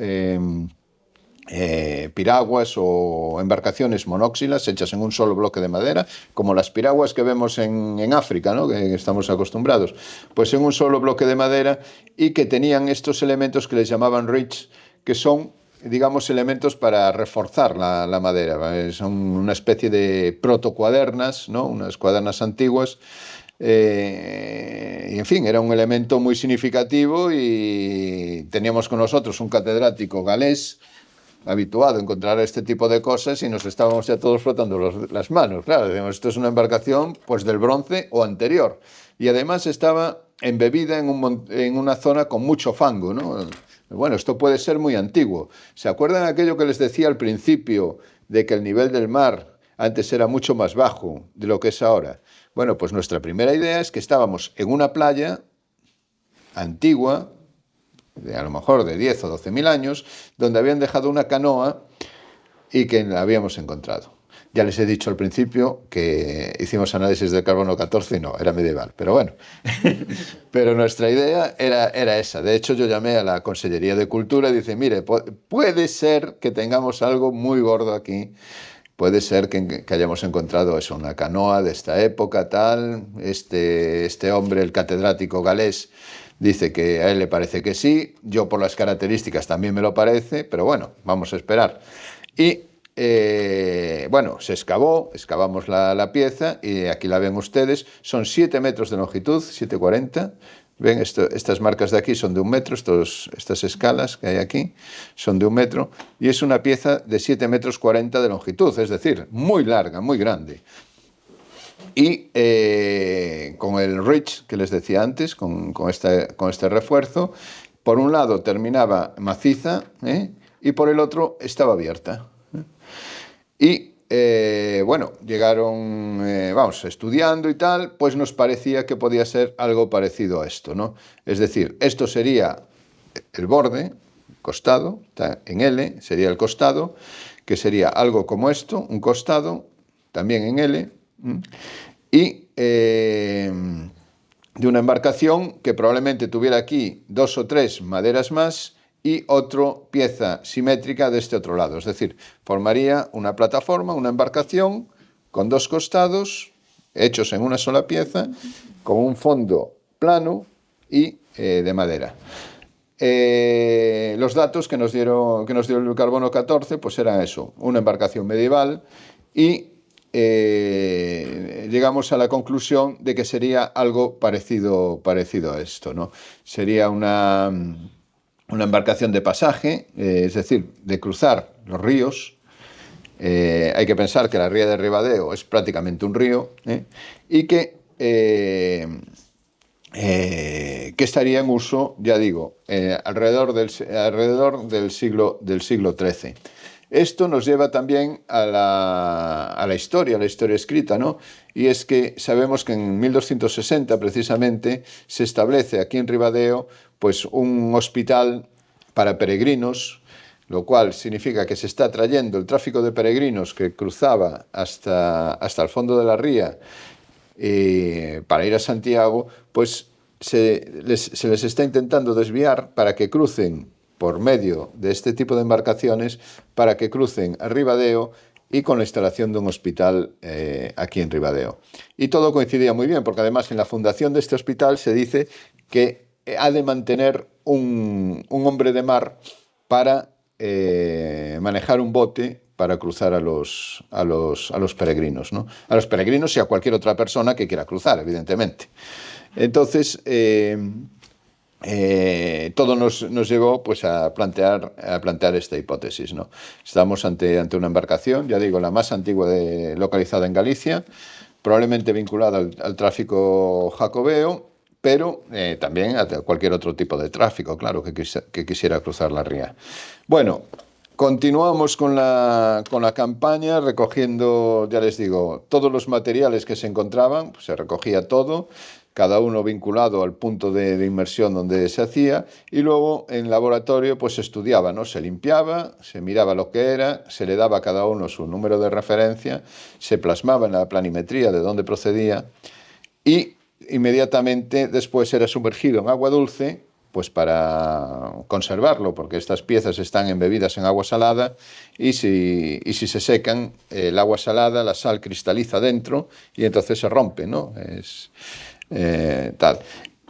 piraguas o embarcaciones monóxilas hechas en un solo bloque de madera, como las piraguas que vemos en África, ¿no? Que estamos acostumbrados, pues en un solo bloque de madera, y que tenían estos elementos que les llamaban ridge, que son, digamos, elementos para reforzar la madera, ¿vale? Son una especie de protocuadernas, ¿no? Unas cuadernas antiguas. Y en fin, era un elemento muy significativo y teníamos con nosotros un catedrático galés habituado a encontrar este tipo de cosas y nos estábamos ya todos frotando las manos. Claro, decíamos, esto es una embarcación pues del bronce o anterior. Y además estaba embebida en una zona con mucho fango, ¿no? Bueno, esto puede ser muy antiguo. ¿Se acuerdan aquello que les decía al principio de que el nivel del mar antes era mucho más bajo de lo que es ahora? Bueno, pues nuestra primera idea es que estábamos en una playa antigua, a lo mejor de 10 o 12 mil años, donde habían dejado una canoa y que la habíamos encontrado. Ya les he dicho al principio que hicimos análisis del carbono 14 y no, era medieval, pero bueno. Pero nuestra idea era esa. De hecho, yo llamé a la Consellería de Cultura y dice, mire, puede ser que tengamos algo muy gordo aquí. Puede ser que hayamos encontrado eso, una canoa de esta época, tal. Este hombre, el catedrático galés, dice que a él le parece que sí. Yo por las características también me lo parece, pero bueno, vamos a esperar. Y bueno, se excavamos la pieza y aquí la ven ustedes. Son 7 metros de longitud, 7,40. Ven, estas marcas de aquí son de 1 metro, estas escalas que hay aquí son de 1 metro y es una pieza de 7,40 metros de longitud, es decir, muy larga, muy grande. Y con el ridge que les decía antes, con este refuerzo, por un lado terminaba maciza y por el otro estaba abierta. Y bueno, llegaron, vamos, estudiando y tal, pues nos parecía que podía ser algo parecido a esto, ¿no? Es decir, esto sería el borde, costado, está en L, sería el costado, que sería algo como esto, un costado, también en L, y de una embarcación que probablemente tuviera aquí 2 o 3 maderas más, y otra pieza simétrica de este otro lado. Es decir, formaría una plataforma, una embarcación con 2 costados hechos en una sola pieza, con un fondo plano y de madera. Los datos que nos dio el carbono 14 pues eran eso, una embarcación medieval y llegamos a la conclusión de que sería algo parecido a esto, ¿no? Sería una embarcación de pasaje, es decir, de cruzar los ríos. Hay que pensar que la ría de Ribadeo es prácticamente un río y que estaría en uso, ya digo, alrededor del siglo XIII. Esto nos lleva también a la historia escrita, ¿no? Y es que sabemos que en 1260, precisamente, se establece aquí en Ribadeo pues, un hospital para peregrinos, lo cual significa que se está trayendo el tráfico de peregrinos que cruzaba hasta el fondo de la ría para ir a Santiago, pues se les está intentando desviar para que crucen por medio de este tipo de embarcaciones, para que crucen a Ribadeo y con la instalación de un hospital aquí en Ribadeo. Y todo coincidía muy bien, porque además en la fundación de este hospital se dice que ha de mantener un hombre de mar para manejar un bote para cruzar a los peregrinos, ¿no? A los peregrinos y a cualquier otra persona que quiera cruzar, evidentemente. Entonces, todo nos llevó pues, a plantear esta hipótesis, ¿no? Estamos ante una embarcación, ya digo, la más antigua localizada en Galicia, probablemente vinculada al tráfico jacobeo, pero también a cualquier otro tipo de tráfico, claro, que quisiera cruzar la ría. Bueno, continuamos con la campaña recogiendo, ya les digo, todos los materiales que se encontraban, pues se recogía todo, cada uno vinculado al punto de inmersión donde se hacía, y luego en laboratorio pues se estudiaba, ¿no? Se limpiaba, se miraba lo que era, se le daba a cada uno su número de referencia, se plasmaba en la planimetría de dónde procedía y inmediatamente después era sumergido en agua dulce, pues para conservarlo, porque estas piezas están embebidas en agua salada y si se secan, el agua salada, la sal cristaliza dentro y entonces se rompe, ¿no? Tal.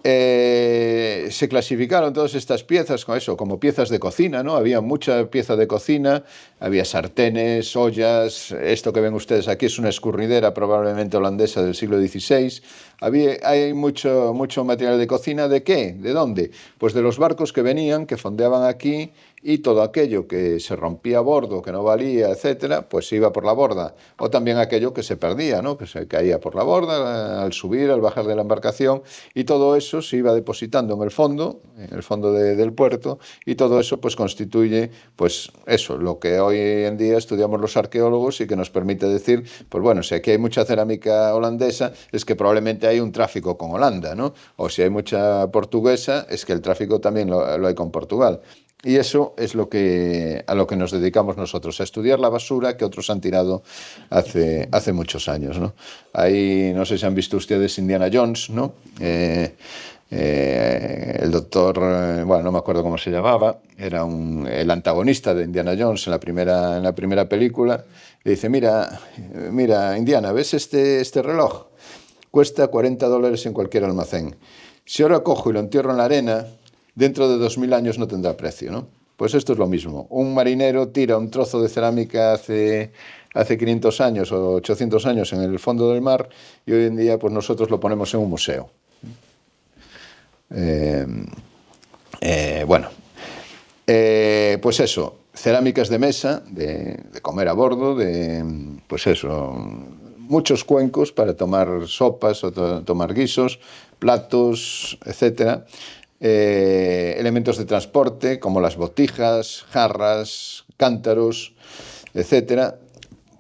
Se clasificaron todas estas piezas con eso, como piezas de cocina, ¿no? Había mucha pieza de cocina, había sartenes, ollas. Esto que ven ustedes aquí es una escurridera probablemente holandesa del siglo XVI. hay mucho material de cocina. ¿De qué? ¿De dónde? Pues de los barcos que venían, que fondeaban aquí, y todo aquello que se rompía a bordo, que no valía, etcétera, pues se iba por la borda. O también aquello que se perdía, ¿no? Que se caía por la borda al subir, al bajar de la embarcación, y todo eso se iba depositando en el fondo del puerto, y todo eso pues constituye, pues eso, lo que hoy en día estudiamos los arqueólogos y que nos permite decir, pues bueno, si aquí hay mucha cerámica holandesa, es que probablemente hay un tráfico con Holanda, ¿no? O si hay mucha portuguesa, es que el tráfico también lo hay con Portugal. Y eso es a lo que nos dedicamos nosotros, a estudiar la basura que otros han tirado hace muchos años, ¿no? Ahí, no sé si han visto ustedes Indiana Jones, ¿no? El doctor, bueno, no me acuerdo cómo se llamaba, era el antagonista de Indiana Jones en la primera película. Le dice, mira, Indiana, ¿ves este reloj? Cuesta $40 en cualquier almacén. Si ahora cojo y lo entierro en la arena, dentro de 2000 años no tendrá precio, ¿no? Pues esto es lo mismo. Un marinero tira un trozo de cerámica hace 500 años o 800 años en el fondo del mar, y hoy en día pues nosotros lo ponemos en un museo. Bueno, pues eso, cerámicas de mesa, de comer a bordo, pues eso, muchos cuencos para tomar sopas o tomar guisos, platos, etcétera. Elementos de transporte como las botijas, jarras, cántaros, etcétera.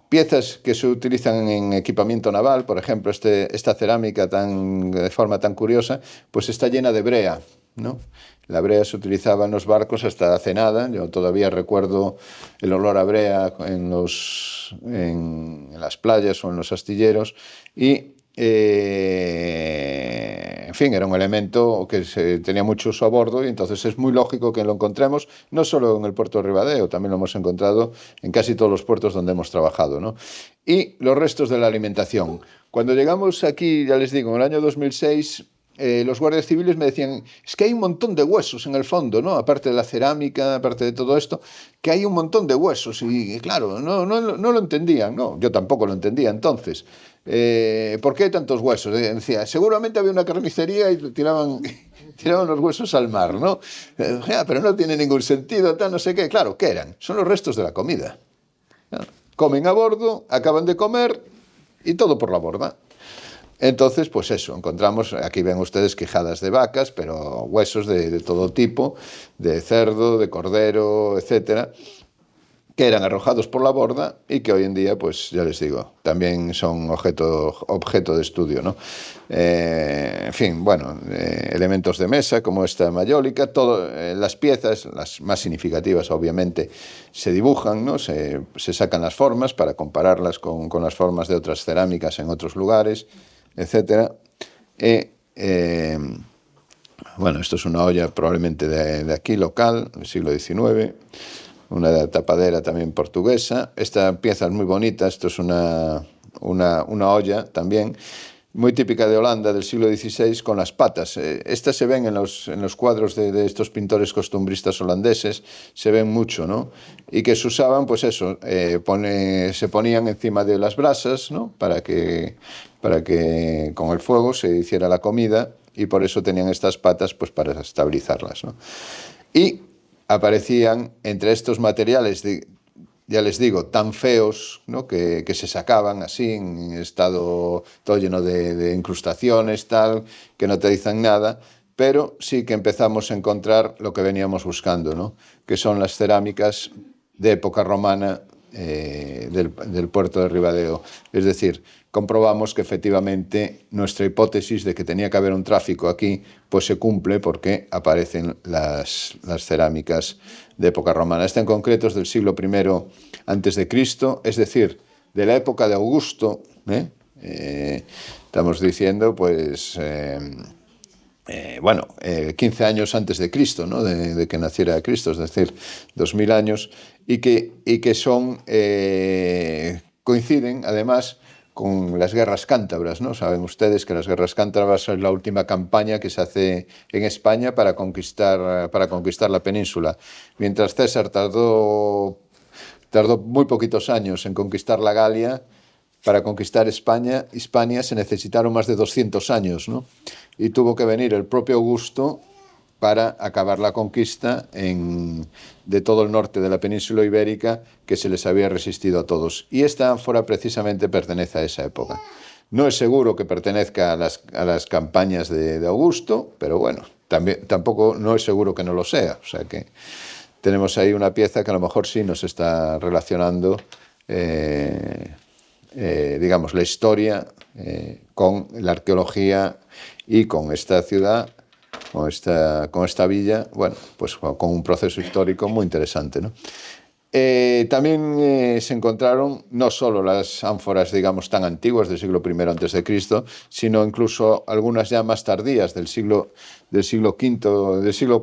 Piezas que se utilizan en equipamiento naval, por ejemplo, esta cerámica de forma tan curiosa, pues está llena de brea, ¿no? La brea se utilizaba en los barcos hasta hace nada. Yo todavía recuerdo el olor a brea en las playas o en los astilleros, y en fin, era un elemento que tenía mucho uso a bordo, y entonces es muy lógico que lo encontremos no solo en el puerto de Ribadeo, también lo hemos encontrado en casi todos los puertos donde hemos trabajado, ¿no? Y los restos de la alimentación. Cuando llegamos aquí, ya les digo, en el año 2006, los guardias civiles me decían, es que hay un montón de huesos en el fondo, ¿no? Aparte de la cerámica, aparte de todo esto, que hay un montón de huesos. Y claro, no lo entendían, ¿no? Yo tampoco lo entendía entonces. ¿Por qué hay tantos huesos? Decía, seguramente había una carnicería y tiraban los huesos al mar, ¿no? Pero no tiene ningún sentido, tal, no sé qué. Claro, ¿qué eran? Son los restos de la comida. Comen a bordo, acaban de comer y todo por la borda. Entonces, pues eso, encontramos, aquí ven ustedes quijadas de vacas, pero huesos de todo tipo, de cerdo, de cordero, etcétera, que eran arrojados por la borda y que hoy en día, pues ya les digo, también son objeto de estudio, ¿no? En fin, bueno, elementos de mesa como esta mayólica, las piezas, las más significativas obviamente, se dibujan, ¿no? Se sacan las formas para compararlas con las formas de otras cerámicas en otros lugares, etcétera. Bueno, esto es una olla probablemente de aquí, local, del siglo XIX, una tapadera también portuguesa. Esta pieza es muy bonita, esto es una olla también, muy típica de Holanda del siglo XVI, con las patas. Estas se ven en los cuadros de estos pintores costumbristas holandeses, se ven mucho, ¿no? Y que se usaban, pues eso, se ponían encima de las brasas, ¿no? Para que con el fuego se hiciera la comida, y por eso tenían estas patas, pues para estabilizarlas, ¿no? Y aparecían entre estos materiales, ya les digo, tan feos, ¿no? que se sacaban así en estado todo lleno de incrustaciones, tal, que no te dicen nada, pero sí que empezamos a encontrar lo que veníamos buscando, ¿no? Que son las cerámicas de época romana del puerto de Ribadeo. Es decir, comprobamos que efectivamente nuestra hipótesis de que tenía que haber un tráfico aquí, pues se cumple, porque aparecen las cerámicas de época romana. Esta en concreto es del siglo I antes de Cristo, es decir, de la época de Augusto, estamos diciendo, pues, 15 años antes de Cristo, ¿no? de que naciera Cristo, es decir, 2000 años, y que coinciden, además, con las guerras cántabras, ¿no? Saben ustedes que las guerras cántabras es la última campaña que se hace en España para conquistar la península. Mientras César tardó muy poquitos años en conquistar la Galia, para conquistar Hispania se necesitaron más de 200 años, ¿no? Y tuvo que venir el propio Augusto para acabar la conquista de todo el norte de la península ibérica, que se les había resistido a todos. Y esta ánfora precisamente pertenece a esa época. No es seguro que pertenezca a las campañas de Augusto, pero bueno, tampoco no es seguro que no lo sea. O sea que tenemos ahí una pieza que a lo mejor sí nos está relacionando, digamos, la historia con la arqueología y con esta ciudad, con esta villa, bueno, pues con un proceso histórico muy interesante, ¿no? También se encontraron no solo las ánforas, digamos, tan antiguas del siglo I a.C., sino incluso algunas ya más tardías del siglo V, del siglo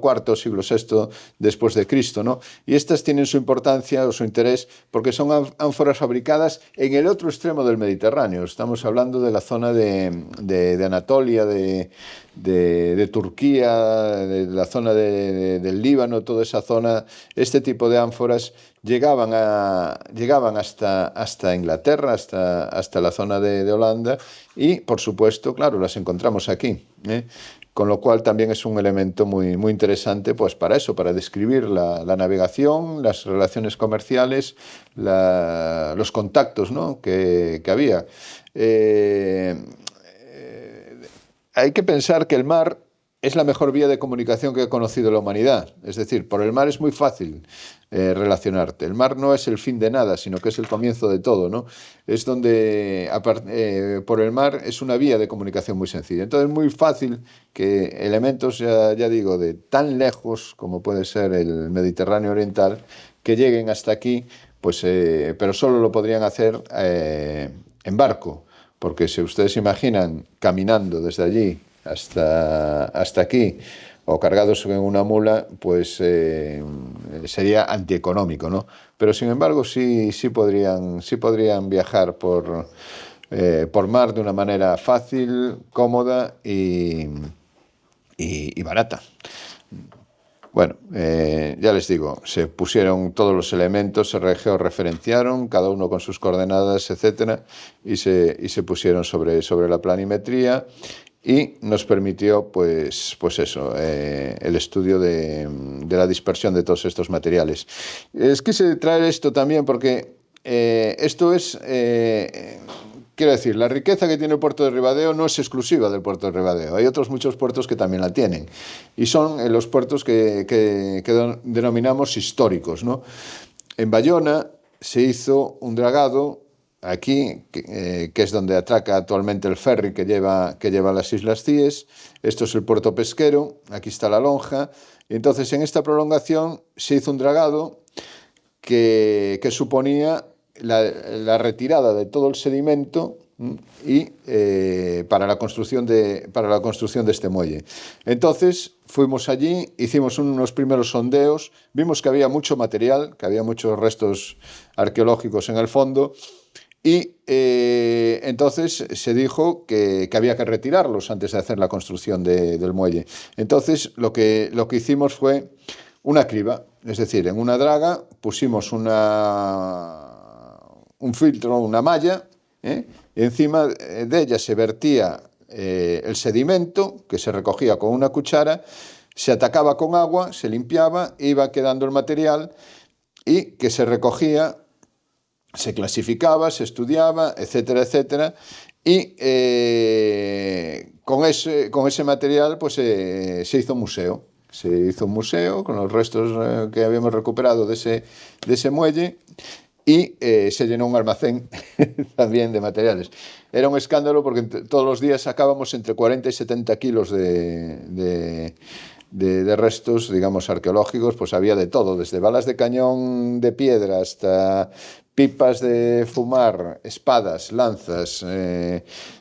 IV, siglo VI después de Cristo, ¿no? Y estas tienen su importancia o su interés porque son ánforas fabricadas en el otro extremo del Mediterráneo. Estamos hablando de la zona de Anatolia, de Turquía, de la zona del Líbano, toda esa zona. Este tipo de ánforas llegaban hasta Inglaterra, hasta la zona de Holanda, y por supuesto, claro, las encontramos aquí, ¿eh? Con lo cual también es un elemento muy, muy interesante, pues para eso, para describir la navegación, las relaciones comerciales, los contactos, ¿no?, que había. Hay que pensar que el mar es la mejor vía de comunicación que ha conocido la humanidad. Es decir, por el mar es muy fácil relacionarte. El mar no es el fin de nada, sino que es el comienzo de todo, ¿no? Es donde, por el mar, es una vía de comunicación muy sencilla. Entonces es muy fácil que elementos, ya digo, de tan lejos como puede ser el Mediterráneo oriental, que lleguen hasta aquí, pues, pero solo lo podrían hacer en barco. Porque si ustedes imaginan caminando desde allí hasta aquí o cargados en una mula, pues sería antieconómico, ¿no? Pero sin embargo sí podrían viajar por mar de una manera fácil, cómoda y barata. Bueno, ya les digo, se pusieron todos los elementos, se georreferenciaron, cada uno con sus coordenadas, etcétera, y se pusieron sobre la planimetría, y nos permitió, pues eso, el estudio de la dispersión de todos estos materiales. Quise traer esto también porque esto es... Quiero decir, la riqueza que tiene el puerto de Ribadeo no es exclusiva del puerto de Ribadeo. Hay otros muchos puertos que también la tienen. Y son los puertos que denominamos históricos, ¿no? En Bayona se hizo un dragado, aquí, que es donde atraca actualmente el ferry que lleva a las Islas Cíes. Esto es el puerto pesquero, aquí está la lonja. Y entonces, en esta prolongación se hizo un dragado que suponía la retirada de todo el sedimento y para la construcción de este muelle. Entonces fuimos allí, hicimos unos primeros sondeos, vimos que había mucho material, que había muchos restos arqueológicos en el fondo, y entonces se dijo que había que retirarlos antes de hacer la construcción del muelle. Entonces lo que hicimos fue una criba, es decir, en una draga pusimos un filtro, una malla, y encima de ella se vertía el sedimento, que se recogía con una cuchara, se atacaba con agua, se limpiaba, iba quedando el material, y que se recogía, se clasificaba, se estudiaba, etcétera, etcétera, y con ese material pues se hizo un museo. Se hizo un museo con los restos que habíamos recuperado de ese muelle, y se llenó un almacén también de materiales. Era un escándalo porque todos los días sacábamos entre 40 y 70 kilos de restos, digamos, arqueológicos. Pues había de todo, desde balas de cañón de piedra hasta pipas de fumar, espadas, lanzas,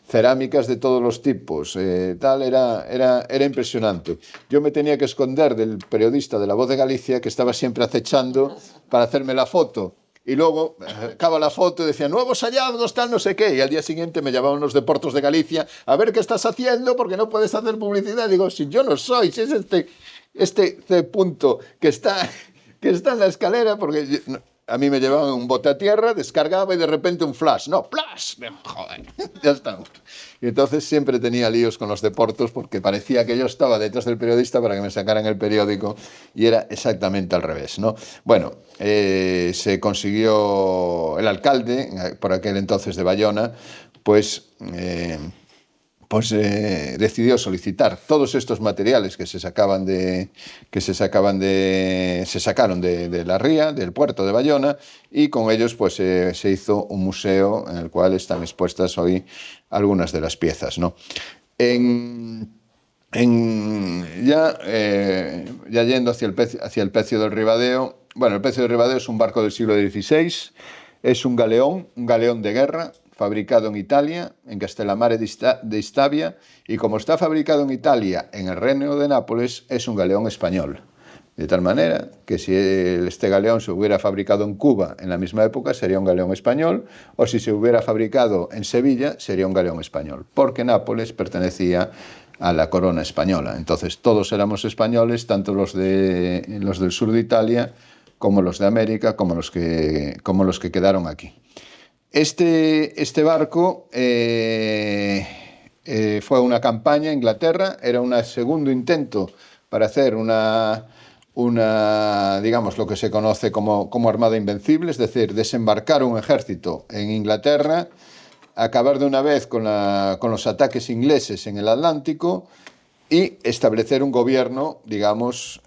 cerámicas de todos los tipos, era impresionante. Yo me tenía que esconder del periodista de La Voz de Galicia, que estaba siempre acechando para hacerme la foto. Y luego acaba la foto y decía, nuevos hallazgos, tal, no sé qué. Y al día siguiente me llamaban los de Portos de Galicia, a ver qué estás haciendo, porque no puedes hacer publicidad. Digo, si yo no soy, si es este punto que está en la escalera, porque a mí me llevaban un bote a tierra, descargaba y de repente un flash. No, flash. Joder, ya está. Y entonces siempre tenía líos con los de Portos porque parecía que yo estaba detrás del periodista para que me sacaran el periódico y era exactamente al revés, ¿no? Bueno, se consiguió el alcalde, por aquel entonces de Bayona, pues decidió solicitar todos estos materiales que se sacaron de la ría, del puerto de Bayona, y con ellos pues se hizo un museo en el cual están expuestas hoy algunas de las piezas, ¿no? Ya yendo hacia el Pecio del Ribadeo, bueno, el Pecio del Ribadeo es un barco del siglo XVI, es un galeón de guerra, fabricado en Italia, en Castellammare de Istabia, y como está fabricado en Italia, en el Reino de Nápoles, es un galeón español. De tal manera que si este galeón se hubiera fabricado en Cuba en la misma época, sería un galeón español, o si se hubiera fabricado en Sevilla, sería un galeón español, porque Nápoles pertenecía a la corona española. Entonces todos éramos españoles, tanto los del sur de Italia, como los de América, como los que quedaron aquí. Este barco fue una campaña a Inglaterra, era un segundo intento para hacer digamos, lo que se conoce como Armada Invencible, es decir, desembarcar un ejército en Inglaterra, acabar de una vez con los ataques ingleses en el Atlántico y establecer un gobierno, digamos,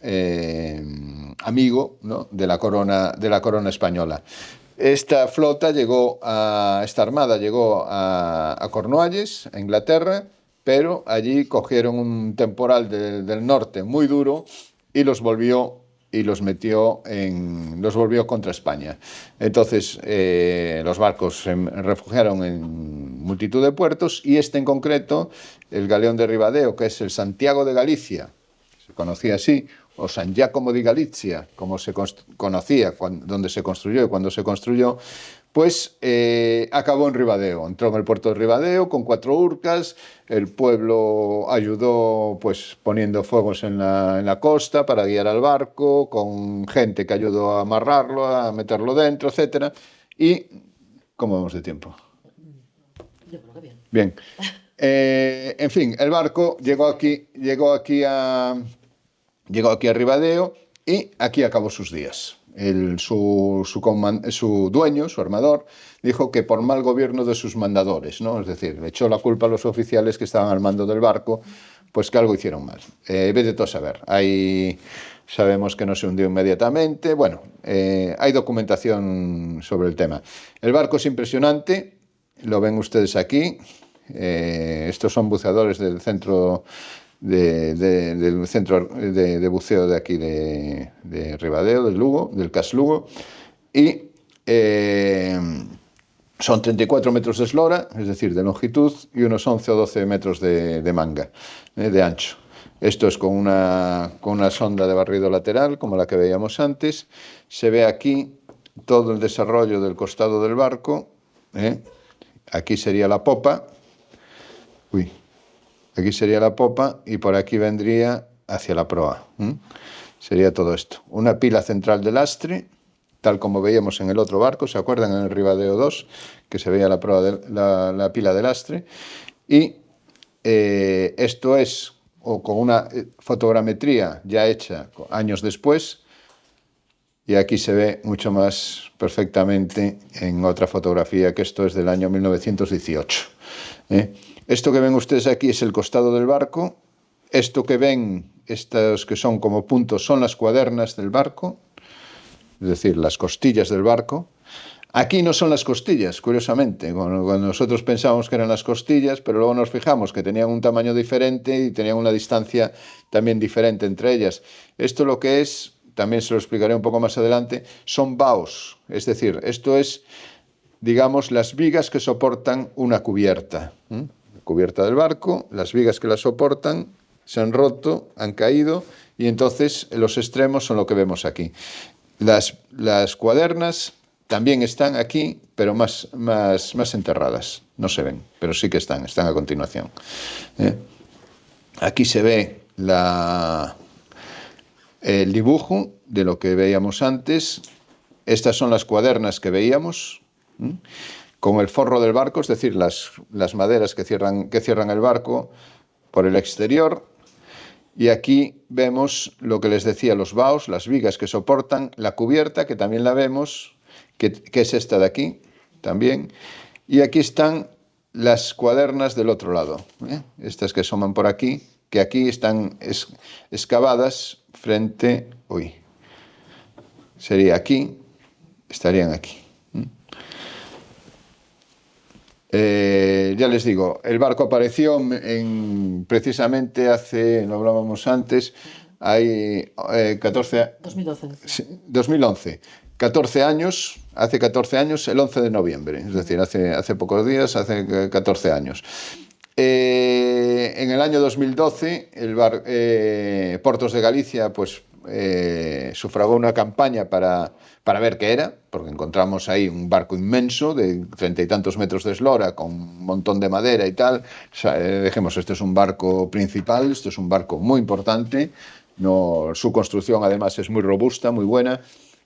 amigo, ¿no?, de la corona española. Esta armada llegó a Cornualles, a Inglaterra, pero allí cogieron un temporal del norte muy duro y los volvió contra España. Entonces los barcos se refugiaron en multitud de puertos y este en concreto, el galeón de Ribadeo, que es el Santiago de Galicia, se conocía así, o San Giacomo di Galizia, como se conocía, donde se construyó y cuando se construyó, pues acabó en Ribadeo. Entró en el puerto de Ribadeo con 4 urcas, el pueblo ayudó pues poniendo fuegos en la costa para guiar al barco, con gente que ayudó a amarrarlo, a meterlo dentro, etc. Y, ¿cómo vamos de tiempo? Yo creo que bien. Bien. En fin, el barco llegó aquí a Ribadeo y aquí acabó sus días. Su dueño, su armador, dijo que por mal gobierno de sus mandadores, ¿no? Es decir, le echó la culpa a los oficiales que estaban al mando del barco, pues que algo hicieron mal. Vete tú a saber. Sabemos que no se hundió inmediatamente. Bueno, hay documentación sobre el tema. El barco es impresionante, lo ven ustedes aquí. Estos son buceadores del centro del centro de buceo de aquí de Ribadeo, del CAS Lugo, y son 34 metros de eslora, es decir, de longitud, y unos 11 o 12 metros de manga, de ancho. Esto es con una sonda de barrido lateral, como la que veíamos antes. Se ve aquí todo el desarrollo del costado del barco. Aquí sería la popa. Aquí sería la popa y por aquí vendría hacia la proa. Sería todo esto. Una pila central de lastre, tal como veíamos en el otro barco, ¿se acuerdan? En el Ribadeo 2, que se veía la pila de lastre. Y esto es con una fotogrametría ya hecha años después, y aquí se ve mucho más perfectamente en otra fotografía, que esto es del año 1918. Esto que ven ustedes aquí es el costado del barco. Esto que ven, estos que son como puntos, son las cuadernas del barco, es decir, las costillas del barco. Aquí no son las costillas, curiosamente. Cuando nosotros pensábamos que eran las costillas, pero luego nos fijamos que tenían un tamaño diferente y tenían una distancia también diferente entre ellas. Esto lo que es, también se lo explicaré un poco más adelante, son baos. Es decir, esto es, digamos, las vigas que soportan una cubierta. La cubierta del barco, las vigas que la soportan se han roto, han caído, y entonces los extremos son lo que vemos aquí. Las cuadernas también están aquí, pero más enterradas. No se ven, pero sí que están a continuación. Aquí se ve el dibujo de lo que veíamos antes. estas son las cuadernas que veíamos, con el forro del barco, es decir, las maderas que cierran el barco por el exterior. Y aquí vemos lo que les decía, los baos, las vigas que soportan, la cubierta, que también la vemos, que es esta de aquí, también. Y aquí están las cuadernas del otro lado, estas que asoman por aquí, que aquí están excavadas frente... sería aquí, estarían aquí. Ya les digo, el barco apareció precisamente hace, lo hablábamos antes, hay 2011. 14 años, hace 14 años, el 11 de noviembre, es decir, hace pocos días, hace 14 años. En el año 2012, Portos de Galicia sufragó una campaña para ver qué era, porque encontramos ahí un barco inmenso de 30 y tantos metros de eslora, con un montón de madera y tal. Dijimos, este es un barco principal, esto es un barco muy importante, su construcción además es muy robusta, muy buena.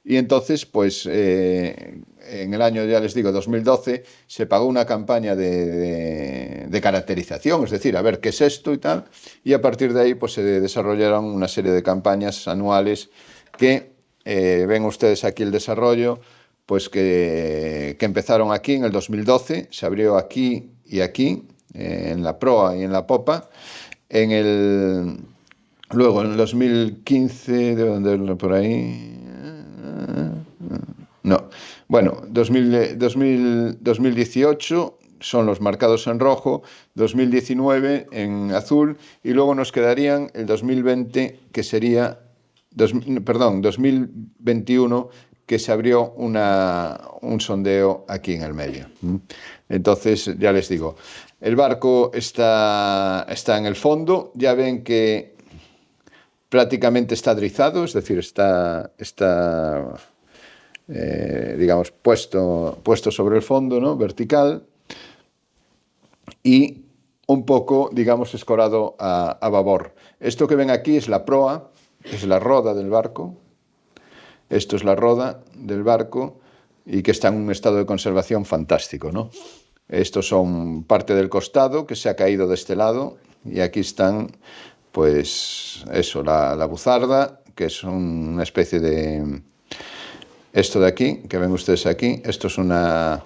Y entonces, en el año, ya les digo, 2012, se pagó una campaña de caracterización, es decir, a ver qué es esto y tal, y a partir de ahí se desarrollaron una serie de campañas anuales que, ven ustedes aquí el desarrollo, que empezaron aquí en el 2012, se abrió aquí y aquí, en la proa y en la popa, luego en el 2015, por ahí... No. Bueno, 2018 son los marcados en rojo, 2019 en azul, y luego nos quedarían el 2020, que sería... 2021, que se abrió un sondeo aquí en el medio. Entonces, ya les digo, el barco está en el fondo, ya ven que prácticamente está drizado, es decir, está digamos, puesto sobre el fondo, ¿no? Vertical, y un poco, digamos, escorado a babor. Esto que ven aquí es la proa, es la roda del barco. Esto es la roda del barco, y que está en un estado de conservación fantástico, ¿no? Estos son parte del costado que se ha caído de este lado, y aquí están, la buzarda, que es una especie de... Esto de aquí, que ven ustedes aquí, esto es la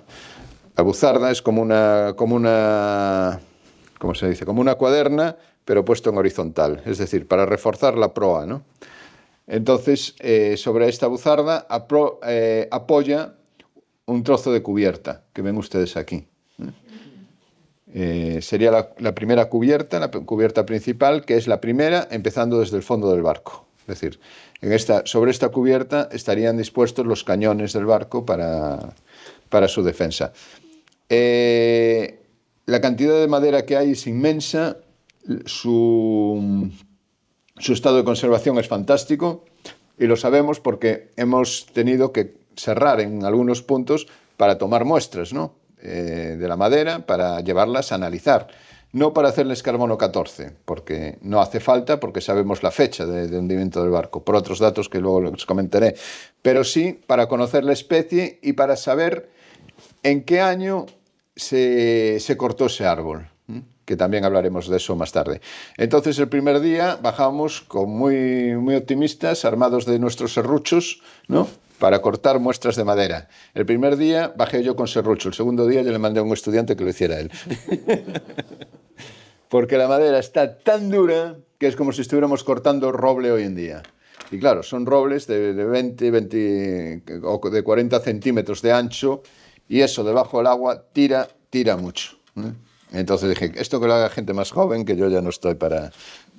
buzarda es como una, ¿cómo se dice? Como una cuaderna, pero puesto en horizontal, es decir, para reforzar la proa, ¿no? Entonces, sobre esta buzarda apoya un trozo de cubierta, que ven ustedes aquí. Sería la primera cubierta, la cubierta principal, que es la primera, empezando desde el fondo del barco. Es decir, sobre esta cubierta estarían dispuestos los cañones del barco para su defensa. La cantidad de madera que hay es inmensa, su estado de conservación es fantástico, y lo sabemos porque hemos tenido que serrar en algunos puntos para tomar muestras, ¿no? De la madera, para llevarlas a analizar. No para hacerles carbono 14, porque no hace falta, porque sabemos la fecha de hundimiento del barco, por otros datos que luego les comentaré, pero sí para conocer la especie y para saber en qué año se cortó ese árbol, que también hablaremos de eso más tarde. Entonces, el primer día bajamos muy, muy optimistas, armados de nuestros serruchos, ¿no?, para cortar muestras de madera. El primer día bajé yo con serrucho, el segundo día yo le mandé a un estudiante que lo hiciera él. Porque la madera está tan dura que es como si estuviéramos cortando roble hoy en día. Y claro, son robles de 20 o de 40 centímetros de ancho, y eso debajo del agua tira mucho. Entonces dije, esto que lo haga gente más joven, que yo ya no estoy para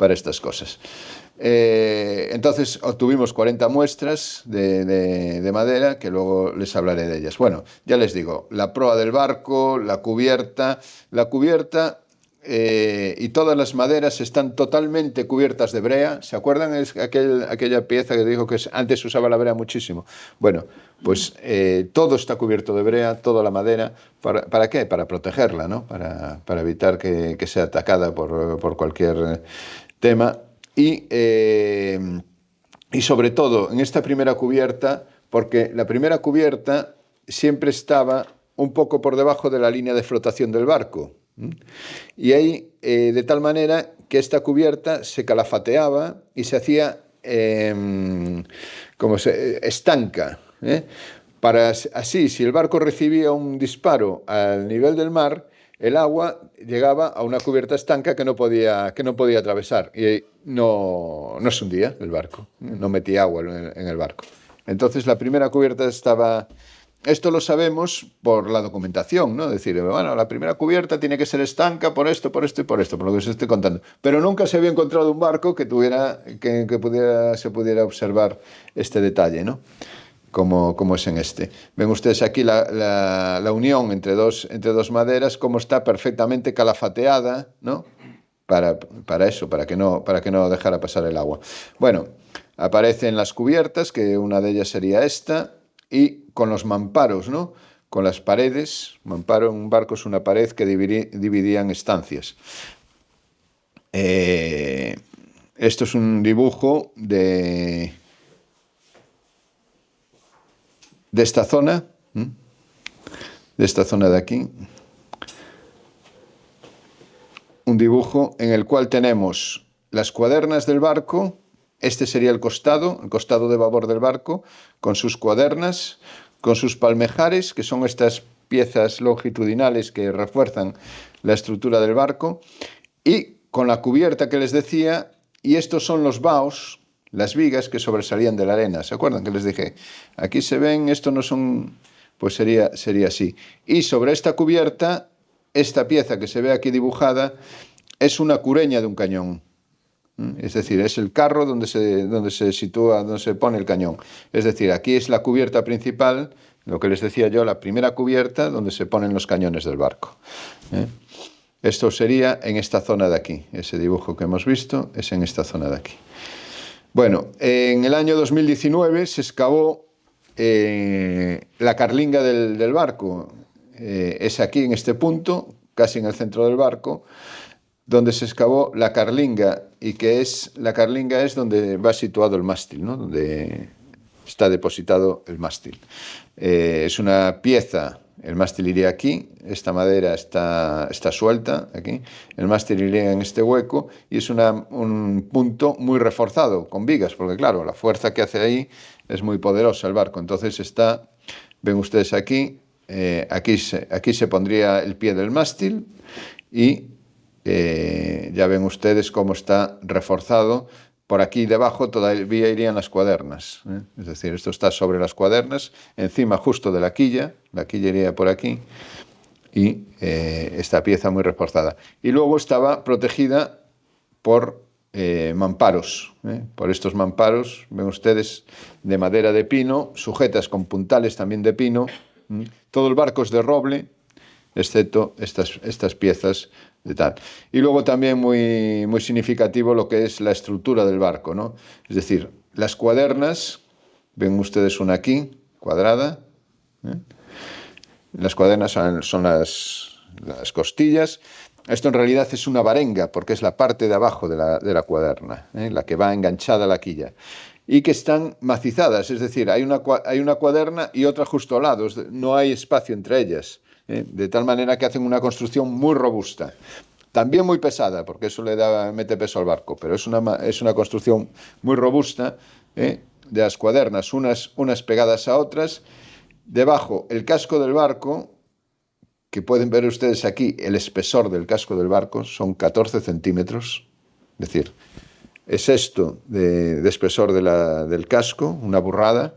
estas cosas. Entonces obtuvimos 40 muestras de madera, que luego les hablaré de ellas. Bueno, ya les digo, la proa del barco, la cubierta y todas las maderas están totalmente cubiertas de brea. ¿Se acuerdan? Es aquella pieza que dijo que antes se usaba la brea muchísimo. Bueno, todo está cubierto de brea, toda la madera. ¿Para qué? Para protegerla, ¿no? Para evitar que sea atacada por cualquier tema. Y sobre todo, en esta primera cubierta, porque la primera cubierta siempre estaba un poco por debajo de la línea de flotación del barco. Y ahí, de tal manera que esta cubierta se calafateaba y se hacía estanca. Para así, si el barco recibía un disparo al nivel del mar, el agua llegaba a una cubierta estanca que no podía atravesar y no se hundía el barco, no metía agua en el barco. Entonces la primera cubierta estaba... Esto lo sabemos por la documentación, ¿no? Es decir, bueno, la primera cubierta tiene que ser estanca por esto y por lo que os estoy contando. Pero nunca se había encontrado un barco que se pudiera observar este detalle, ¿no? Como es en este. Ven ustedes aquí la unión entre dos maderas, cómo está perfectamente calafateada, ¿no? Para eso, para que no dejara pasar el agua. Bueno, aparecen las cubiertas, que una de ellas sería esta, y con los mamparos, ¿no? Con las paredes. Mamparo en un barco es una pared que dividían estancias. Esto es un dibujo de esta zona, de esta zona de aquí. Un dibujo en el cual tenemos las cuadernas del barco. Este sería el costado de babor del barco, con sus cuadernas, con sus palmejares, que son estas piezas longitudinales que refuerzan la estructura del barco, y con la cubierta que les decía, y estos son los baos, las vigas que sobresalían de la arena. ¿Se acuerdan que les dije? Aquí se ven, esto no son... Pues sería así. Y sobre esta cubierta, esta pieza que se ve aquí dibujada, es una cureña de un cañón. Es decir, es el carro donde se sitúa, donde se pone el cañón. Es decir, aquí es la cubierta principal, lo que les decía yo, la primera cubierta donde se ponen los cañones del barco. Esto sería en esta zona de aquí. Ese dibujo que hemos visto es en esta zona de aquí. Bueno, en el año 2019 se excavó la carlinga del barco. Es aquí, en este punto, casi en el centro del barco, donde se excavó la carlinga, y la carlinga es donde va situado el mástil, ¿no? Donde está depositado el mástil. Es una pieza, el mástil iría aquí, esta madera está suelta aquí, el mástil iría en este hueco, y es un punto muy reforzado con vigas, porque claro, la fuerza que hace ahí es muy poderosa el barco. Entonces ven ustedes aquí, aquí se pondría el pie del mástil, y ya ven ustedes cómo está reforzado. Por aquí debajo todavía irían las cuadernas, es decir, esto está sobre las cuadernas, encima justo de la quilla iría por aquí, y esta pieza muy reforzada. Y luego estaba protegida por mamparos, por estos mamparos, ven ustedes, de madera de pino, sujetas con puntales también de pino. Todo el barco es de roble, excepto estas piezas de tal. Y luego también muy, muy significativo lo que es la estructura del barco, ¿no? Es decir, las cuadernas, ven ustedes una aquí, cuadrada. Las cuadernas son las costillas. Esto en realidad es una varenga, porque es la parte de abajo de la cuaderna, la que va enganchada a la quilla. Y que están macizadas, es decir, hay una cuaderna y otra justo al lado, no hay espacio entre ellas. De tal manera que hacen una construcción muy robusta, también muy pesada, porque eso mete peso al barco, pero es una construcción muy robusta, de las cuadernas, unas pegadas a otras. Debajo, el casco del barco, que pueden ver ustedes aquí, el espesor del casco del barco son 14 centímetros, es decir, es esto de espesor del casco, una burrada.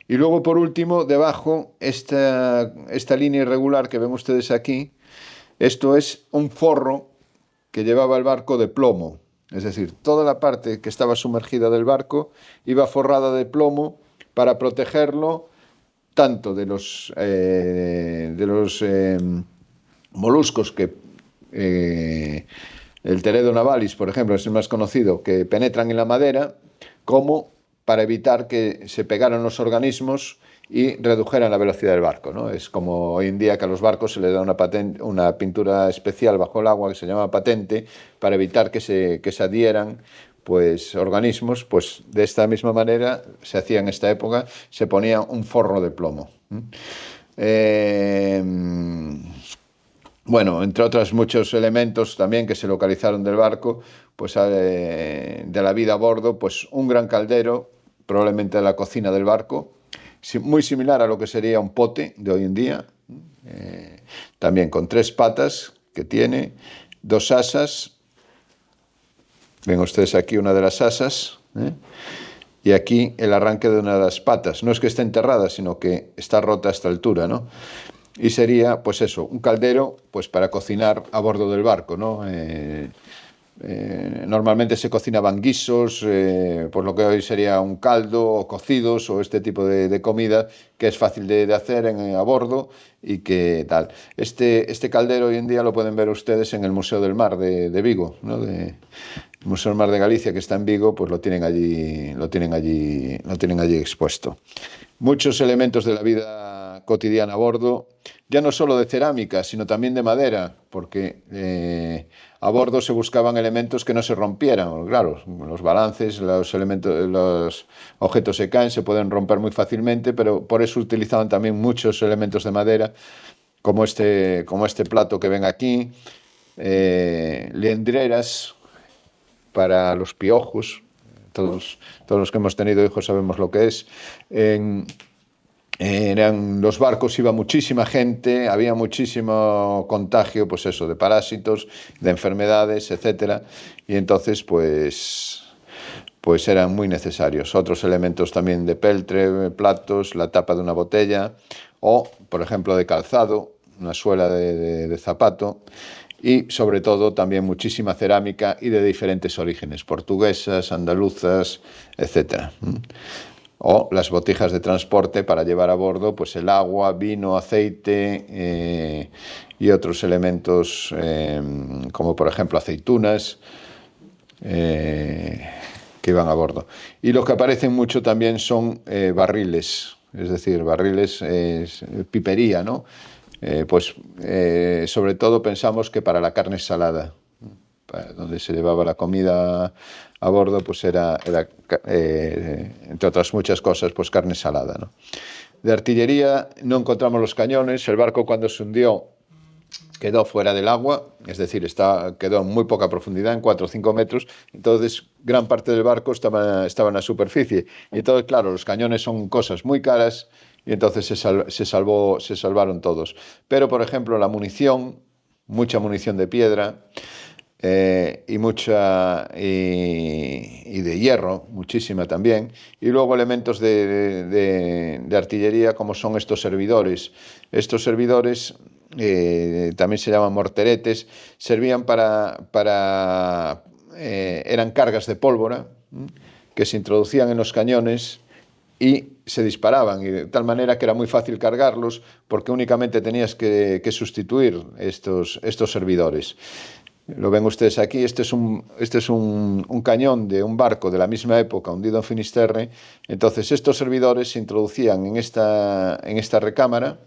Y luego, por último, debajo, esta línea irregular que ven ustedes aquí, esto es un forro que llevaba el barco de plomo. Es decir, toda la parte que estaba sumergida del barco iba forrada de plomo para protegerlo tanto de los moluscos que... el Teredo navalis, por ejemplo, es el más conocido, que penetran en la madera, como para evitar que se pegaran los organismos y redujeran la velocidad del barco, ¿no? Es como hoy en día que a los barcos se les da una pintura especial bajo el agua que se llama patente, para evitar que se adhieran pues organismos, pues de esta misma manera se hacía en esta época, se ponía un forro de plomo. Bueno, entre otros muchos elementos también que se localizaron del barco, pues de la vida a bordo, pues un gran caldero, probablemente de la cocina del barco, muy similar a lo que sería un pote de hoy en día, también con 3 patas que tiene, 2 asas, ven ustedes aquí una de las asas, y aquí el arranque de una de las patas, no es que esté enterrada, sino que está rota a esta altura, ¿no? Y sería, pues eso, un caldero pues para cocinar a bordo del barco, ¿no? Normalmente se cocinaban guisos, por lo que hoy sería un caldo o cocidos o este tipo de comida que es fácil de hacer a bordo y que tal. Este caldero hoy en día lo pueden ver ustedes en el Museo del Mar de Vigo, ¿no? El Museo del Mar de Galicia, que está en Vigo, pues lo tienen allí expuesto. Muchos elementos de la vida cotidiana a bordo, ya no solo de cerámica, sino también de madera, porque a bordo se buscaban elementos que no se rompieran. Claro, los balances, los objetos se caen, se pueden romper muy fácilmente, pero por eso utilizaban también muchos elementos de madera, como este plato que ven aquí, liendreras para los piojos. Todos los que hemos tenido hijos sabemos lo que es. Los barcos iba muchísima gente, había muchísimo contagio, pues eso, de parásitos, de enfermedades, etcétera, y entonces pues eran muy necesarios. Otros elementos también de peltre, platos, la tapa de una botella, o, por ejemplo, de calzado, una suela de zapato, y sobre todo también muchísima cerámica y de diferentes orígenes, portuguesas, andaluzas, etcétera. O las botijas de transporte para llevar a bordo pues el agua, vino, aceite y otros elementos como por ejemplo aceitunas que iban a bordo. Y lo que aparecen mucho también son barriles, es decir, barriles, pipería, ¿no? Sobre todo pensamos que para la carne salada, donde se llevaba la comida a bordo, pues era entre otras muchas cosas, pues carne salada, ¿no? De artillería no encontramos los cañones. El barco, cuando se hundió, quedó fuera del agua, es decir, quedó en muy poca profundidad, en 4 o 5 metros, entonces gran parte del barco estaba en la superficie. Y entonces, claro, los cañones son cosas muy caras y entonces se salvaron todos. Pero, por ejemplo, la munición, mucha munición de piedra, y de hierro, muchísima también, y luego elementos de artillería como son estos servidores. Estos servidores también se llaman morteretes, servían eran cargas de pólvora que se introducían en los cañones y se disparaban, y de tal manera que era muy fácil cargarlos porque únicamente tenías que sustituir estos servidores. Lo ven ustedes aquí, este es un cañón de un barco de la misma época hundido en Finisterre. Entonces estos servidores se introducían en esta recámara,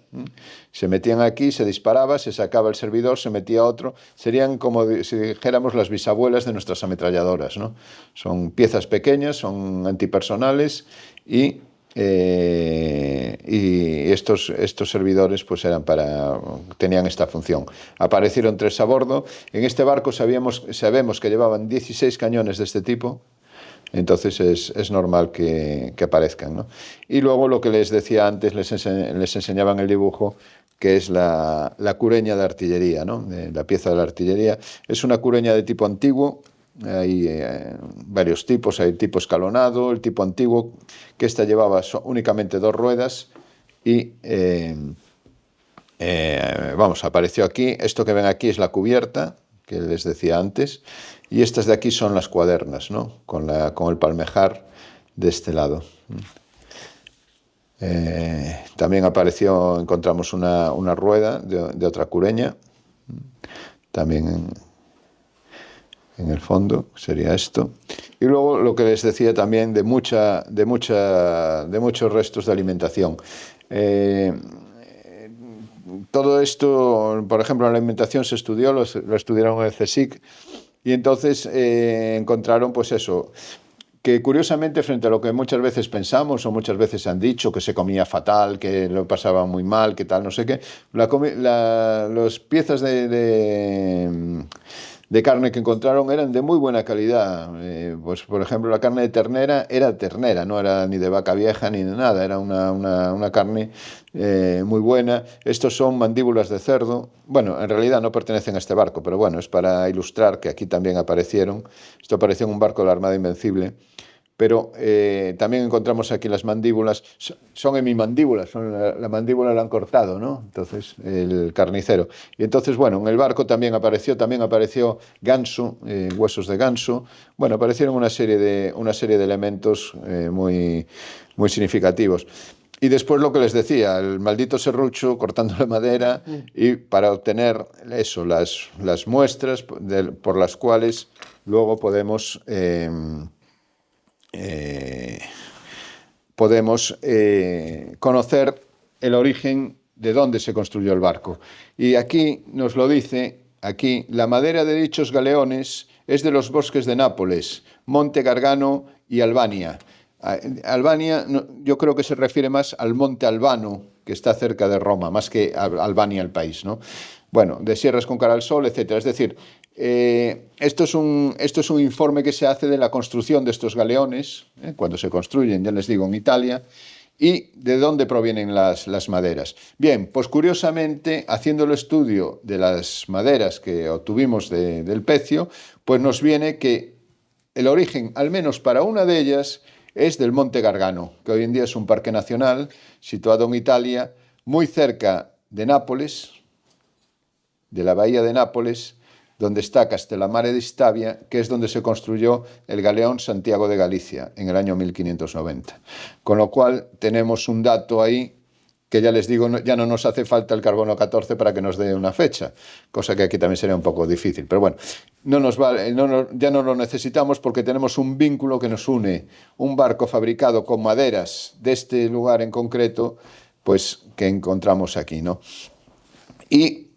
se metían aquí, se disparaba, se sacaba el servidor, se metía otro. Serían como si dijéramos las bisabuelas de nuestras ametralladoras, ¿no? Son piezas pequeñas, son antipersonales y estos servidores pues tenían esta función. Aparecieron 3 a bordo. En este barco sabemos que llevaban 16 cañones de este tipo, entonces es normal que aparezcan, ¿no? Y luego lo que les decía antes, les enseñaban el dibujo, que es la cureña de artillería, ¿no? La pieza de la artillería. Es una cureña de tipo antiguo. Hay varios tipos, hay el tipo escalonado, el tipo antiguo, que esta llevaba únicamente 2 ruedas y apareció aquí. Esto que ven aquí es la cubierta que les decía antes, y estas de aquí son las cuadernas, ¿no? Con el palmejar de este lado. También encontramos una rueda de otra cureña, también en el fondo sería esto. Y luego lo que les decía también de muchos restos de alimentación. Todo esto, por ejemplo, en la alimentación se estudió, lo estudiaron en el CSIC, Y entonces encontraron, pues eso, que curiosamente, frente a lo que muchas veces pensamos o muchas veces han dicho, que se comía fatal, que lo pasaba muy mal, que tal, no sé qué, las piezas de carne que encontraron eran de muy buena calidad. Pues, por ejemplo, la carne de ternera era ternera, no era ni de vaca vieja ni de nada, era una carne muy buena. Estos son mandíbulas de cerdo. Bueno, en realidad no pertenecen a este barco, pero bueno, es para ilustrar que aquí también aparecieron. Esto apareció en un barco de la Armada Invencible. Pero también encontramos aquí las mandíbulas, son hemimandíbulas, la mandíbula la han cortado, ¿no? Entonces, el carnicero. Y entonces, bueno, en el barco también apareció ganso, huesos de ganso. Bueno, aparecieron una serie de elementos muy, muy significativos. Y después lo que les decía, el maldito serrucho cortando la madera y para obtener eso, las muestras por las cuales luego podemos conocer el origen de dónde se construyó el barco. Y aquí nos lo dice, aquí, la madera de dichos galeones es de los bosques de Nápoles, Monte Gargano y Albania. Albania, yo creo que se refiere más al Monte Albano, que está cerca de Roma, más que a Albania, el país, ¿no? Bueno, de sierras con cara al sol, etcétera. Es decir, esto es un informe que se hace de la construcción de estos galeones, cuando se construyen, ya les digo, en Italia, y de dónde provienen las maderas. Bien, pues curiosamente, haciendo el estudio de las maderas que obtuvimos del Pecio, pues nos viene que el origen, al menos para una de ellas, es del Monte Gargano, que hoy en día es un parque nacional situado en Italia, muy cerca de Nápoles, de la bahía de Nápoles, donde está Castellammare di Stabia, que es donde se construyó el galeón Santiago de Galicia en el año 1590. Con lo cual tenemos un dato ahí que ya les digo, ya no nos hace falta el carbono 14 para que nos dé una fecha, cosa que aquí también sería un poco difícil. Pero bueno, ya no lo necesitamos porque tenemos un vínculo que nos une, un barco fabricado con maderas de este lugar en concreto, pues que encontramos aquí, ¿no? Y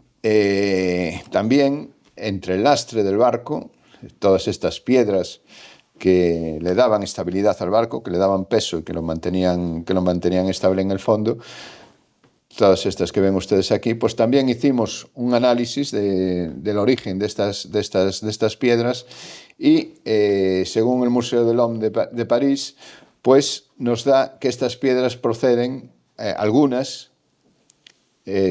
también entre el lastre del barco, todas estas piedras que le daban estabilidad al barco, que le daban peso y que lo mantenían estable en el fondo, todas estas que ven ustedes aquí, pues también hicimos un análisis del origen de estas piedras y según el Museo del Homme de París, pues nos da que estas piedras proceden, algunas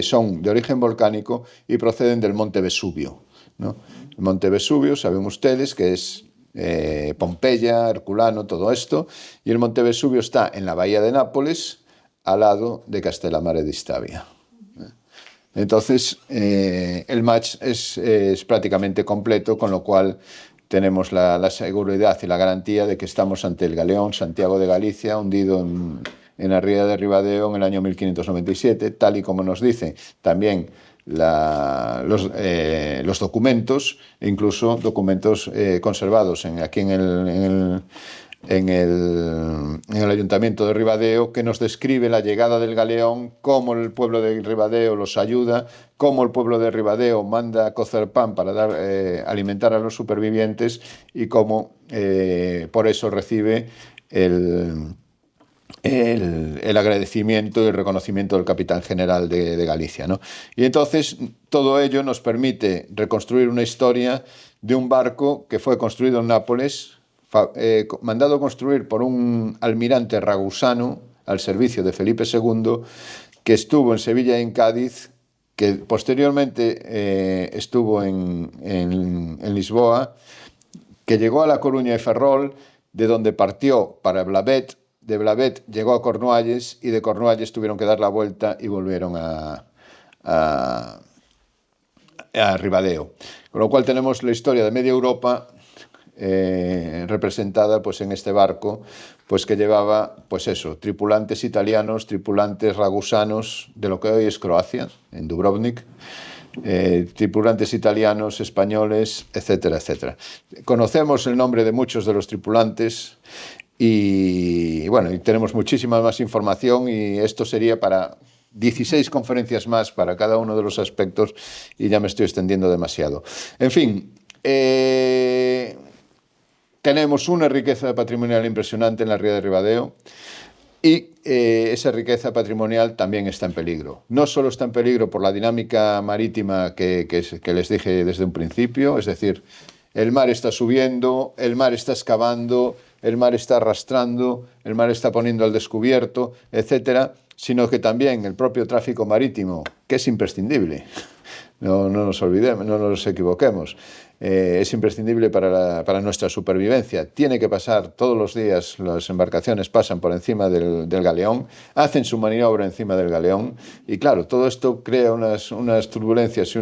son de origen volcánico y proceden del Monte Vesubio, ¿no? El Monte Vesubio, saben ustedes que es Pompeya, Herculano, todo esto, y el Monte Vesubio está en la bahía de Nápoles, al lado de Castellammare di Stabia. Entonces, el match es prácticamente completo, con lo cual tenemos la seguridad y la garantía de que estamos ante el galeón Santiago de Galicia, hundido en la ría de Ribadeo en el año 1597, tal y como nos dice también los documentos, incluso documentos conservados aquí en el Ayuntamiento de Ribadeo, que nos describe la llegada del galeón, cómo el pueblo de Ribadeo los ayuda, cómo el pueblo de Ribadeo manda a cocer pan para alimentar a los supervivientes y cómo por eso recibe el agradecimiento y el reconocimiento del capitán general de Galicia, ¿no? Y entonces todo ello nos permite reconstruir una historia de un barco que fue construido en Nápoles, mandado construir por un almirante ragusano al servicio de Felipe II, que estuvo en Sevilla y en Cádiz, que posteriormente estuvo en Lisboa, que llegó a La Coruña y Ferrol, de donde partió para Blavet. De Blavet llegó a Cornualles y de Cornualles tuvieron que dar la vuelta y volvieron a Ribadeo. Con lo cual tenemos la historia de media Europa representada pues en este barco, pues que llevaba pues eso, tripulantes italianos, tripulantes ragusanos de lo que hoy es Croacia, en Dubrovnik, tripulantes italianos, españoles, etcétera, etcétera. Conocemos el nombre de muchos de los tripulantes y bueno, y tenemos muchísima más información, y esto sería para 16 conferencias más para cada uno de los aspectos y ya me estoy extendiendo demasiado. En fin, Tenemos una riqueza patrimonial impresionante en la ría de Ribadeo y esa riqueza patrimonial también está en peligro. No solo está en peligro por la dinámica marítima que les dije desde un principio, es decir, el mar está subiendo, el mar está excavando, el mar está arrastrando, el mar está poniendo al descubierto, etcétera, sino que también el propio tráfico marítimo, que es imprescindible, no nos olvidemos, no nos equivoquemos, es imprescindible para nuestra supervivencia. Tiene que pasar todos los días, las embarcaciones pasan por encima del galeón, hacen su maniobra encima del galeón y claro, todo esto crea unas turbulencias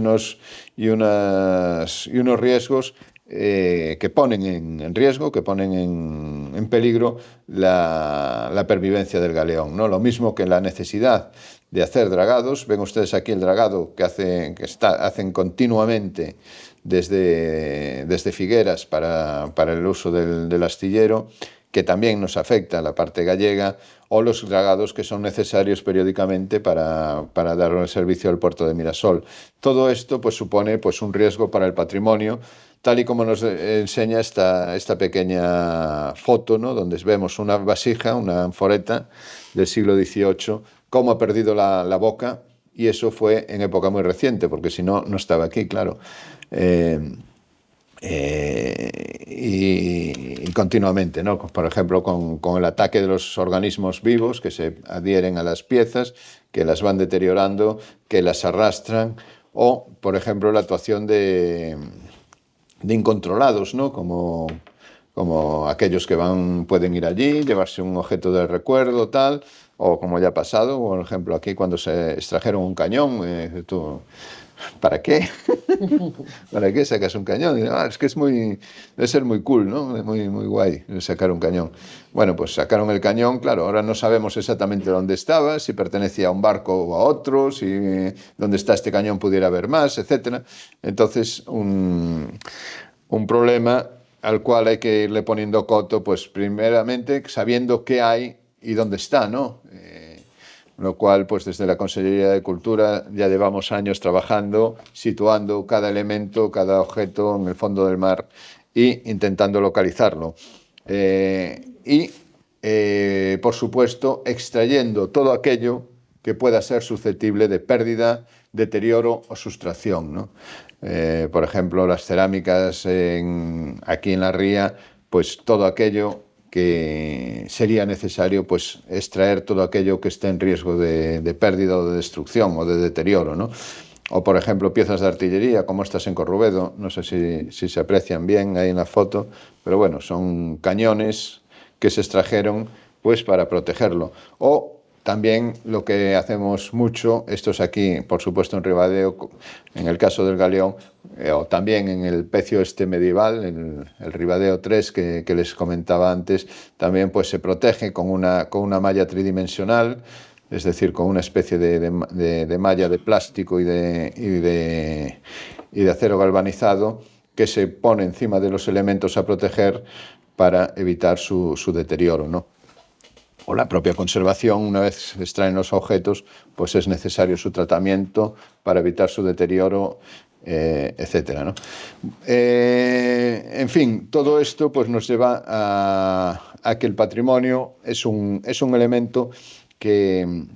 y unos riesgos que ponen en riesgo, que ponen en peligro la pervivencia del galeón, ¿no? Lo mismo que la necesidad de hacer dragados. Ven ustedes aquí el dragado que hacen continuamente desde Figueras para el uso del astillero, que también nos afecta a la parte gallega, o los dragados que son necesarios periódicamente para dar un servicio al puerto de Mirasol. Todo esto pues, supone pues, un riesgo para el patrimonio, tal y como nos enseña esta pequeña foto, ¿no? Donde vemos una vasija, una anforeta del siglo XVIII, cómo ha perdido la boca, y eso fue en época muy reciente, porque si no, no estaba aquí, claro. Y continuamente, ¿no? Por ejemplo, con el ataque de los organismos vivos que se adhieren a las piezas, que las van deteriorando, que las arrastran, o, por ejemplo, la actuación de incontrolados, ¿no? Como aquellos que pueden ir allí, llevarse un objeto de recuerdo, tal, o como ya ha pasado, por ejemplo, aquí cuando se extrajeron un cañón, ¿para qué? ¿Para qué sacas un cañón? Y, es que debe ser muy cool, ¿no? Muy, muy guay sacar un cañón. Bueno, pues sacaron el cañón, claro, ahora no sabemos exactamente dónde estaba, si pertenecía a un barco o a otro, si dónde está este cañón pudiera haber más, etcétera. Entonces, un problema al cual hay que irle poniendo coto, pues primeramente sabiendo qué hay y dónde está, ¿no? Lo cual, pues desde la Consellería de Cultura ya llevamos años trabajando, situando cada elemento, cada objeto en el fondo del mar e intentando localizarlo. Por supuesto, extrayendo todo aquello que pueda ser susceptible de pérdida, deterioro o sustracción, ¿no? Por ejemplo, las cerámicas aquí en la ría, pues todo aquello que sería necesario pues, extraer todo aquello que esté en riesgo de pérdida o de destrucción o de deterioro, ¿no? O, por ejemplo, piezas de artillería, como estas en Corrubedo, no sé si se aprecian bien ahí en la foto, pero bueno, son cañones que se extrajeron pues, para protegerlo. O también lo que hacemos mucho, esto es aquí, por supuesto, en Ribadeo, en el caso del galeón, o también en el pecio medieval, el Ribadeo 3 que les comentaba antes, también pues, se protege con una malla tridimensional, es decir, con una especie de malla de plástico y de acero galvanizado que se pone encima de los elementos a proteger para evitar su deterioro, ¿no? O la propia conservación, una vez se extraen los objetos, pues es necesario su tratamiento para evitar su deterioro, etcétera, ¿no? En fin, todo esto pues, nos lleva a que el patrimonio es un elemento que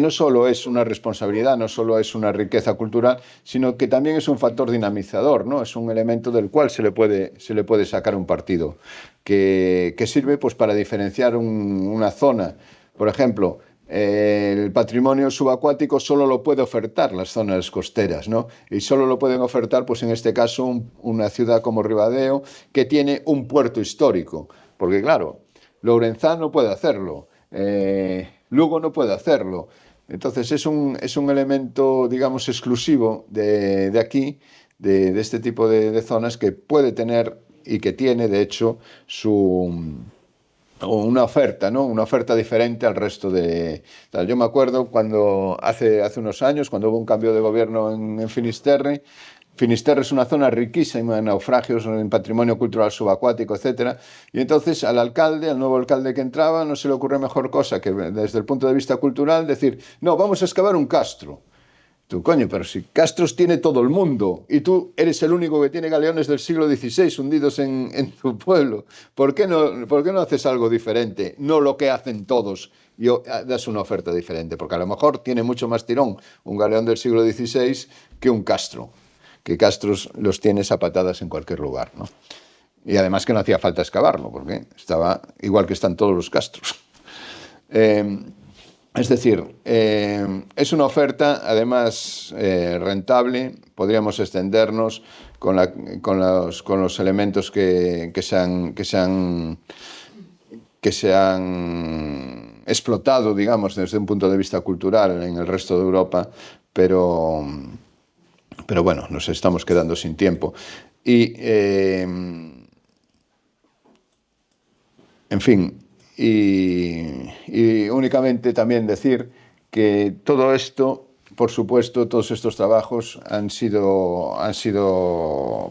no solo es una responsabilidad, no solo es una riqueza cultural, sino que también es un factor dinamizador, ¿no? Es un elemento del cual se le puede sacar un partido, que sirve pues, para diferenciar una zona. Por ejemplo, el patrimonio subacuático solo lo puede ofertar las zonas costeras, ¿no? Y solo lo pueden ofertar, pues en este caso, una ciudad como Ribadeo, que tiene un puerto histórico. Porque claro, Lourenzá no puede hacerlo, Lugo no puede hacerlo. Entonces es un elemento, digamos, exclusivo de aquí, de este tipo de zonas, que puede tener y que tiene, de hecho, una oferta, ¿no? Una oferta diferente al resto de... Yo me acuerdo cuando hace unos años, cuando hubo un cambio de gobierno en Finisterre. Finisterre es una zona riquísima en naufragios, en patrimonio cultural subacuático, etcétera. Y entonces al nuevo alcalde que entraba, no se le ocurre mejor cosa que desde el punto de vista cultural decir, no, vamos a excavar un castro. Tú, coño, pero si Castros tiene todo el mundo y tú eres el único que tiene galeones del siglo XVI hundidos en tu pueblo, ¿por qué no haces algo diferente? No lo que hacen todos y das una oferta diferente, porque a lo mejor tiene mucho más tirón un galeón del siglo XVI que un Castro, que Castros los tienes a patadas en cualquier lugar, ¿no? Y además que no hacía falta excavarlo, porque estaba igual que están todos los Castros. Es decir, es una oferta además rentable, podríamos extendernos con los elementos que se han explotado, digamos, desde un punto de vista cultural en el resto de Europa, pero bueno, nos estamos quedando sin tiempo. Y, en fin, y únicamente también decir que todo esto, por supuesto, todos estos trabajos han sido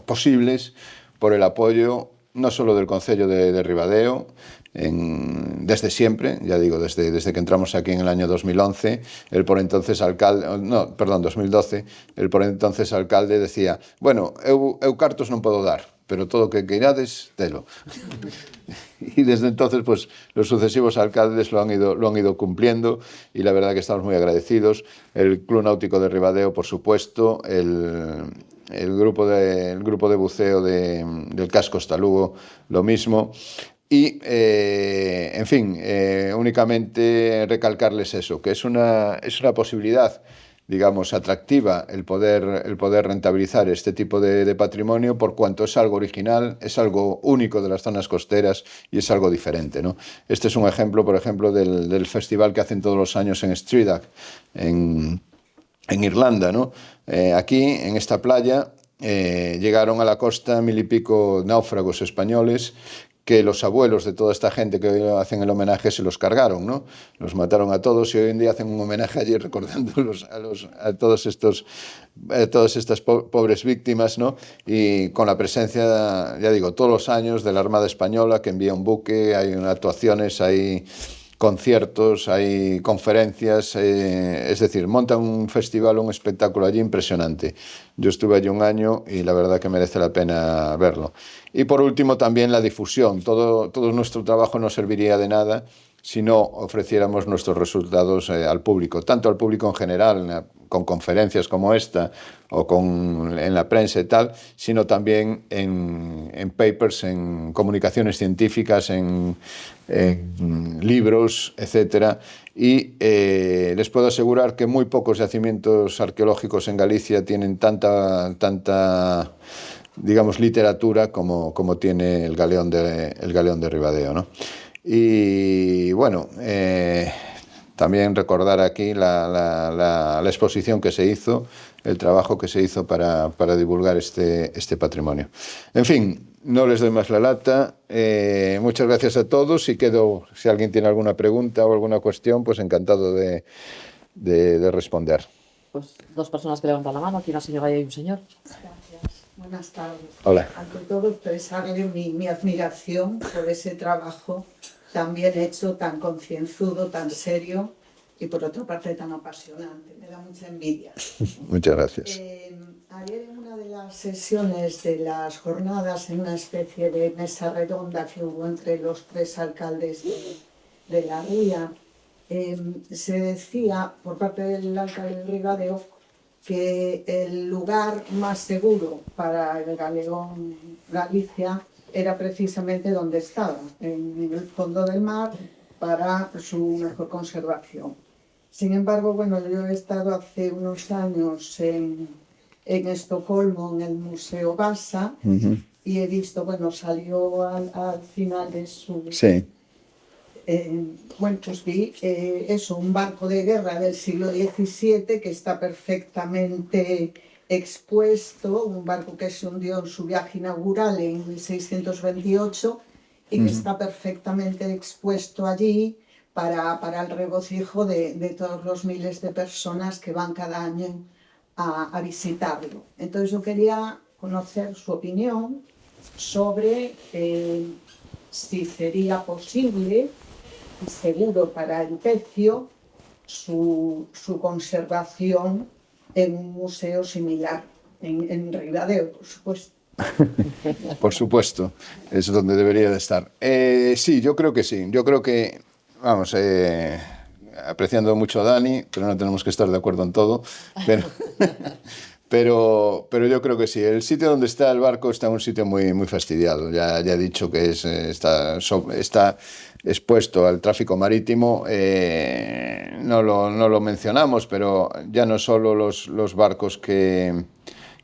posibles por el apoyo no solo del Concello de Ribadeo, desde siempre, ya digo, desde que entramos aquí en el año 2011, el por entonces alcalde, no, perdón, 2012, el por entonces alcalde decía, bueno, eu cartos non podo dar, pero todo o que queirades, telo. Y desde entonces, pues, los sucesivos alcaldes lo han ido cumpliendo y la verdad que estamos muy agradecidos. El Club Náutico de Ribadeo, por supuesto, el grupo de buceo del Casco Estalugo, lo mismo. Y, en fin, únicamente recalcarles eso, que es una posibilidad, digamos, atractiva el poder rentabilizar este tipo de patrimonio por cuanto es algo original, es algo único de las zonas costeras y es algo diferente, ¿no? Este es un ejemplo, por ejemplo, del festival que hacen todos los años en Strydoch, en Irlanda, ¿no? Aquí, en esta playa, llegaron a la costa 1000 y pico náufragos españoles que los abuelos de toda esta gente que hoy hacen el homenaje se los cargaron, ¿no? Los mataron a todos y hoy en día hacen un homenaje allí recordándolos a todas estas pobres víctimas, ¿no? Y con la presencia, ya digo, todos los años de la Armada Española que envía un buque, hay actuaciones, hay conciertos, hay conferencias, es decir, montan un festival, un espectáculo allí impresionante. Yo estuve allí un año y la verdad que merece la pena verlo. Y por último también la difusión. Todo nuestro trabajo no serviría de nada si no ofreciéramos nuestros resultados al público, tanto al público en general, con conferencias como esta, o en la prensa y tal, sino también en papers, en comunicaciones científicas, en libros, etcétera. Y les puedo asegurar que muy pocos yacimientos arqueológicos en Galicia tienen tanta digamos, literatura como tiene el Galeón de Ribadeo, ¿no? Y bueno, también recordar aquí la exposición que se hizo, el trabajo que se hizo para divulgar este patrimonio. En fin, no les doy más la lata. Muchas gracias a todos y si alguien tiene alguna pregunta o alguna cuestión, pues encantado de responder. Pues dos personas que levantan la mano, aquí una señora y hay un señor. Gracias. Buenas tardes. Hola. Ante todo, expresarle mi admiración por ese trabajo tan bien hecho, tan concienzudo, tan serio y por otra parte tan apasionante. Me da mucha envidia. Muchas gracias. Ayer en una de las sesiones de las jornadas, en una especie de mesa redonda que hubo entre los tres alcaldes de la ría, se decía por parte del alcalde de Ribadeo que el lugar más seguro para el galeón Galicia era precisamente donde estaba, en el fondo del mar, para su mejor conservación. Sin embargo, bueno, yo he estado hace unos años en Estocolmo, en el Museo Vasa, y he visto, bueno, salió al final de su... Sí. Bueno, pues vi eso, un barco de guerra del siglo XVII que está perfectamente expuesto, un barco que se hundió en su viaje inaugural en 1628 y que está perfectamente expuesto allí para el regocijo de todos los miles de personas que van cada año a visitarlo. Entonces yo quería conocer su opinión sobre si sería posible y seguro para el pecio su conservación en un museo similar, en Ribadeo, por supuesto. Por supuesto, es donde debería de estar. Sí, yo creo que sí. Yo creo que, vamos, apreciando mucho a Dani, pero no tenemos que estar de acuerdo en todo. Pero yo creo que sí. El sitio donde está el barco está en un sitio muy, muy fastidiado. Ya he dicho que está expuesto al tráfico marítimo. No lo mencionamos, pero ya no solo los barcos que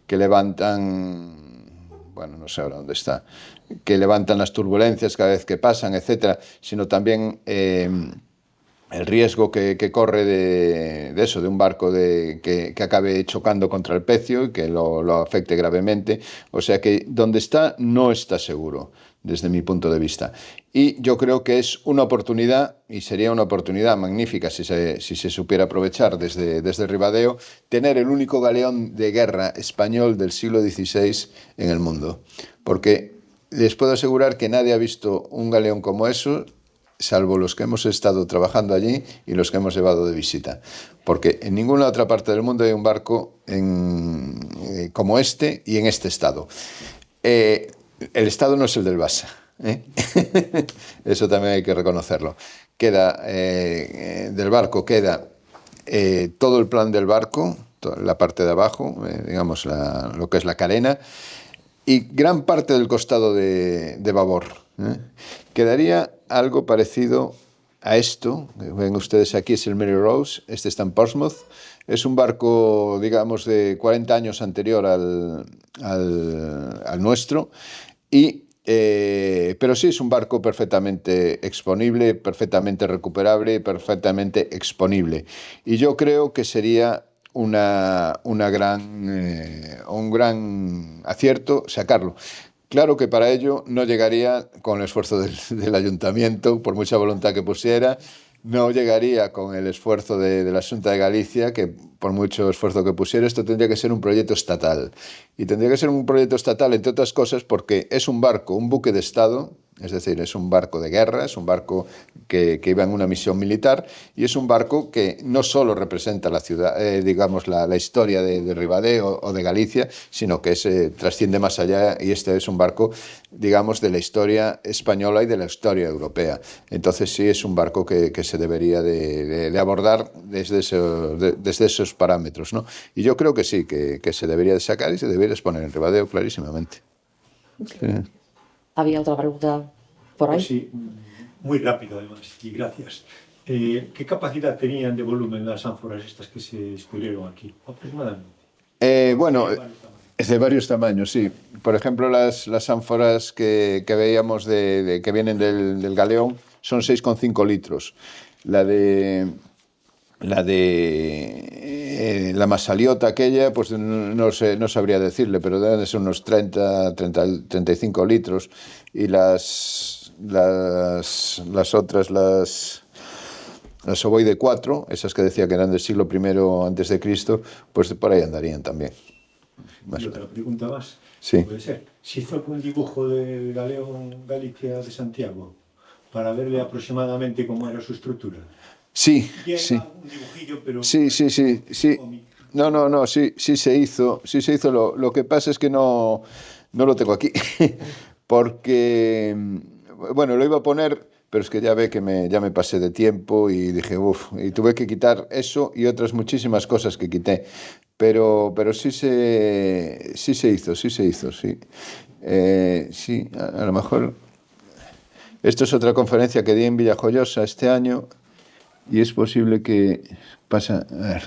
levantan, bueno, no sé ahora dónde está, que levantan las turbulencias cada vez que pasan, etcétera, sino también el riesgo que corre de eso, de un barco que acabe chocando contra el pecio y que lo afecte gravemente. O sea que donde está no está seguro, desde mi punto de vista. Y yo creo que es una oportunidad, y sería una oportunidad magnífica si se supiera aprovechar desde Ribadeo, tener el único galeón de guerra español del siglo XVI en el mundo. Porque les puedo asegurar que nadie ha visto un galeón como eso, salvo los que hemos estado trabajando allí y los que hemos llevado de visita. Porque en ninguna otra parte del mundo hay un barco como este y en este estado. El estado no es el del Barça, ¿eh? Eso también hay que reconocerlo. Del barco queda todo el plan del barco, la parte de abajo, digamos lo que es la carena, y gran parte del costado de babor, ¿eh? Quedaría algo parecido a esto, que ven ustedes aquí, es el Mary Rose, este está en Portsmouth, es un barco, digamos, de 40 años anterior al nuestro, pero sí es un barco perfectamente exponible, perfectamente recuperable, perfectamente exponible. Y yo creo que sería un gran acierto sacarlo. Claro que para ello no llegaría con el esfuerzo del ayuntamiento, por mucha voluntad que pusiera, no llegaría con el esfuerzo de la Xunta de Galicia, que por mucho esfuerzo que pusiera, esto tendría que ser un proyecto estatal. Y tendría que ser un proyecto estatal, entre otras cosas, porque es un barco, un buque de Estado, es decir, es un barco de guerra, es un barco que iba en una misión militar, y es un barco que no solo representa la ciudad, digamos, la historia de Ribadeo o de Galicia, sino que trasciende más allá, y este es un barco, digamos, de la historia española y de la historia europea. Entonces sí es un barco que se debería de abordar desde esos parámetros, ¿no? Y yo creo que sí, que se debería de sacar y se debería exponer en Ribadeo clarísimamente. Sí. ¿Había otra pregunta por ahí? Pues sí, muy rápido además, y gracias. ¿Qué capacidad tenían de volumen las ánforas estas que se descubrieron aquí, aproximadamente? Bueno, es de varios tamaños, sí. Por ejemplo, las ánforas que veíamos que vienen del galeón son 6,5 litros. La Masaliota aquella, pues no sabría decirle, pero deben de ser unos 35 litros. Y las otras, las Ovoide 4, esas que decía que eran del siglo I antes de Cristo, pues por ahí andarían también. Y otra pregunta más. Sí. Puede ser, ¿se hizo algún dibujo del galeón Galicia de Santiago para verle aproximadamente cómo era su estructura? Sí, Y sí. un dibujillo, pero... Sí. No, sí se hizo. Lo que pasa es que no lo tengo aquí, porque, bueno, lo iba a poner, pero es que ya ve que ya me pasé de tiempo y dije, y tuve que quitar eso y otras muchísimas cosas que quité. Pero sí se hizo, sí. Sí, a lo mejor... Esto es otra conferencia que di en Villajoyosa este año y es posible que pasa... A ver,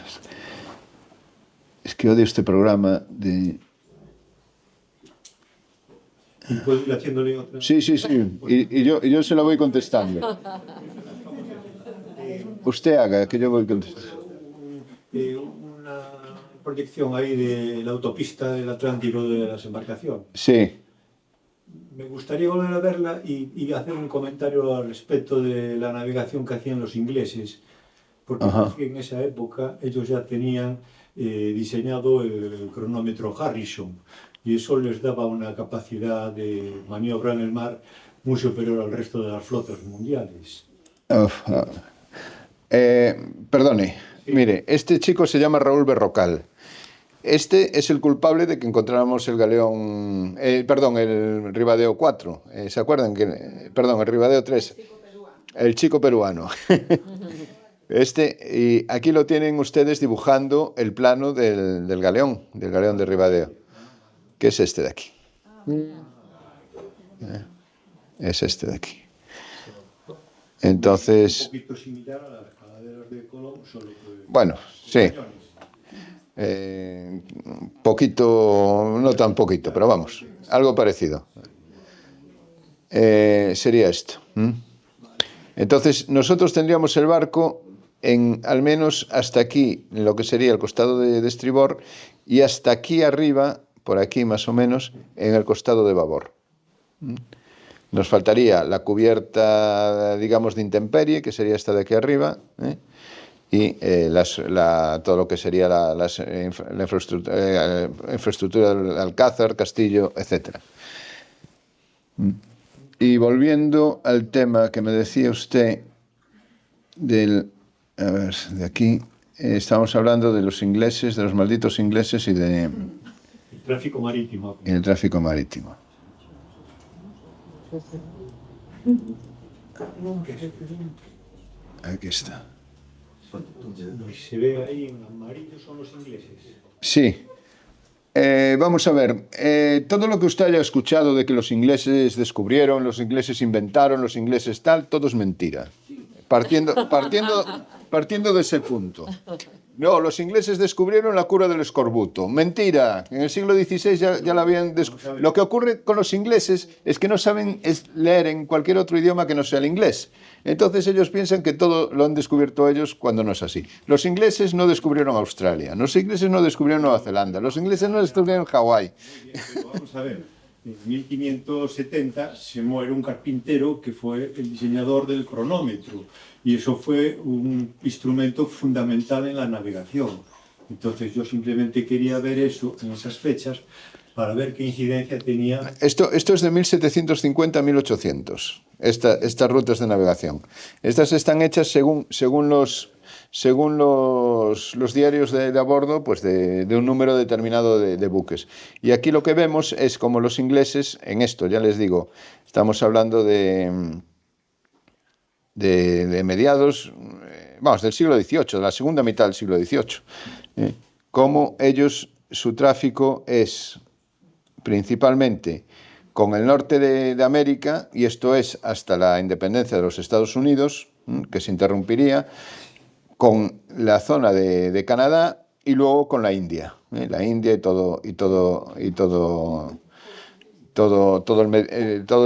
es que odio este programa de... ¿Y puedo ir haciéndole otra? Sí. Y yo se la voy contestando. Usted haga, que yo voy contestando. Una proyección ahí de la autopista del Atlántico de las embarcaciones. Sí. Me gustaría volver a verla y hacer un comentario al respecto de la navegación que hacían los ingleses, porque en esa época ellos ya tenían diseñado el cronómetro Harrison, y eso les daba una capacidad de maniobra en el mar muy superior al resto de las flotas mundiales. Perdone, sí. Mire, este chico se llama Raúl Berrocal Este es el culpable de que encontráramos el galeón, perdón, el Ribadeo 4. ¿Se acuerdan? Perdón, el Ribadeo 3. El chico peruano. Y aquí lo tienen ustedes dibujando el plano del galeón de Ribadeo, que es este de aquí. Es este de aquí. Entonces, un poquito similar a las caladeras de Colón, solo que... bueno, sí. Poquito, no tan poquito, pero vamos, algo parecido. Sería esto. Entonces, nosotros tendríamos el barco al menos hasta aquí, en lo que sería el costado de estribor, y hasta aquí arriba, por aquí más o menos, en el costado de babor. Nos faltaría la cubierta, digamos, de intemperie, que sería esta de aquí arriba, y todo lo que sería la infraestructura del alcázar, castillo, etc. Y volviendo al tema que me decía usted a ver, de aquí, estamos hablando de los ingleses, de los malditos ingleses y de... El tráfico marítimo. Y el tráfico marítimo. Aquí está. Y se ve ahí en amarillo son los ingleses. Sí. Vamos a ver, todo lo que usted haya escuchado de que los ingleses descubrieron, los ingleses inventaron, los ingleses tal, todo es mentira. Partiendo de ese punto. No, los ingleses descubrieron la cura del escorbuto. Mentira. En el siglo XVI ya la habían descubierto. Lo que ocurre con los ingleses es que no saben leer en cualquier otro idioma que no sea el inglés. Entonces ellos piensan que todo lo han descubierto ellos cuando no es así. Los ingleses no descubrieron Australia. Los ingleses no descubrieron Nueva Zelanda. Los ingleses no descubrieron Hawái. Vamos a ver. En 1570 se muere un carpintero que fue el diseñador del cronómetro y eso fue un instrumento fundamental en la navegación. Entonces yo simplemente quería ver eso en esas fechas para ver qué incidencia tenía. Esto es de 1750 a 1800, estas rutas de navegación. Estas están hechas según los diarios de a bordo, pues de un número determinado de buques. Y aquí lo que vemos es como los ingleses, en esto ya les digo, estamos hablando de mediados, vamos, del siglo XVIII, de la segunda mitad del siglo XVIII, como ellos, su tráfico es principalmente con el norte de América, y esto es hasta la independencia de los Estados Unidos, que se interrumpiría, con la zona de Canadá y luego con la India y todo el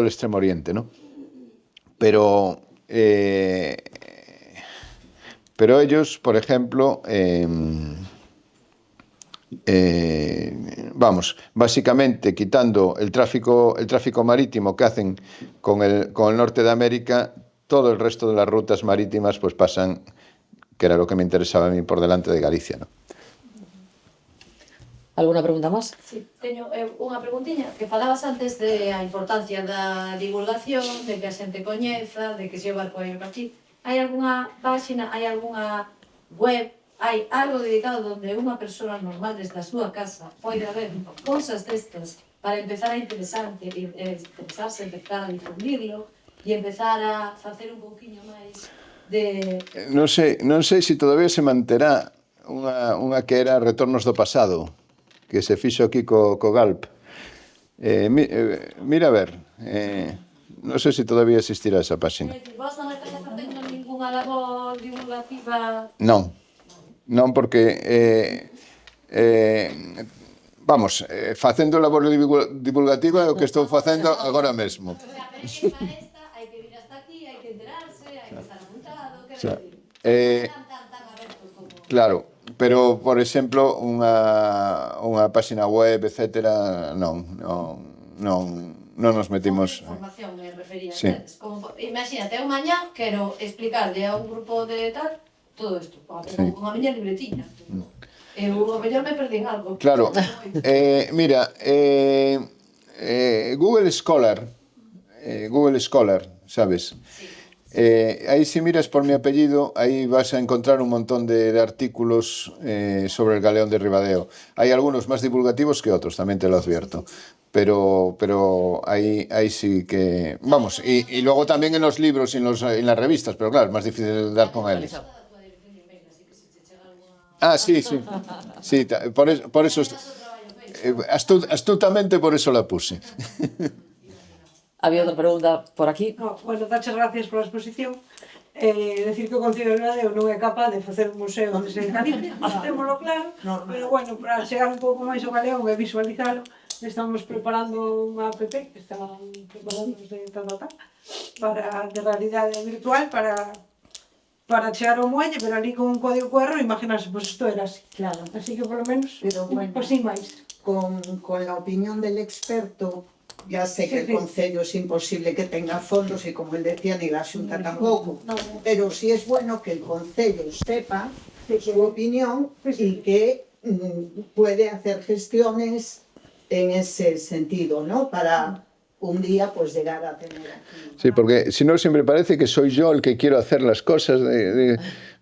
Extremo Oriente, ¿no? Pero ellos, por ejemplo, vamos, básicamente quitando el tráfico marítimo que hacen con el norte de América, todo el resto de las rutas marítimas pues pasan, que era lo que me interesaba a mí, por delante de Galicia, ¿no? Alguna pregunta máis? Sí, teño unha preguntiña, que falabas antes de a importancia da divulgación, de que a xente coñeza, de que se o barco hai aquí. Hai algunha páxina, hai algunha web, hai algo dedicado onde unha persona normal desde a súa casa pode haber cousas destas para empezar a interesarse, empezar a difundirlo e empezar a facer un pouquiño máis de... Non sei se todavía se manterá unha que era Retornos do Pasado, que se fixo aquí co Galp. Mira a ver, non sei se todavía existirá esa páxina. Vos non estáis facendo ninguna labor divulgativa? Non, porque vamos, facendo labor divulgativa é o que estou facendo agora mesmo. Hai que vir hasta aquí, hai que enterarse, hai que estar apuntado, quero dicir, tan aberto como... Claro, pero, por exemplo, unha páxina web, etcétera, non nos metimos... Información me refería, sí. Como, imagínate, eu mañá quero explicarle a un grupo de tal todo isto, con a miña libretiña. Eu a mellor me perdín algo. Claro, mira, Google Scholar, sabes? Sí. Ahí si miras por mi apellido, ahí vas a encontrar un montón de artículos sobre el galeón de Ribadeo. Hay algunos más divulgativos que otros, también te lo advierto. Pero ahí sí que... Vamos, y luego también en los libros y en las revistas, pero claro, es más difícil de dar con ellos. Ah, sí. Sí, por eso astutamente por eso la puse. Había outra pregunta por aquí. No, bueno, daches gracias pola exposición. Decir que o Concello de Ribadeo non é capaz de facer un museo onde se Galicia, témolo claro, pero bueno, para chegar un pouco máis ao galeón e visualizalo, estamos preparando unha app que están preparando de realidade virtual para chegar ao muelle, pero ali con un código QR, imaginarse, pois isto era así. Claro. Así que, por lo menos, Pero bueno, pois sin máis. con la opinión del experto, ya sé que el Concello es imposible que tenga fondos y como él decía, ni la Xunta tampoco, pero sí es bueno que el Concello sepa su opinión y que puede hacer gestiones en ese sentido, ¿no? Para un día pues llegar a tener aquí. Sí, porque si no siempre parece que soy yo el que quiero hacer las cosas.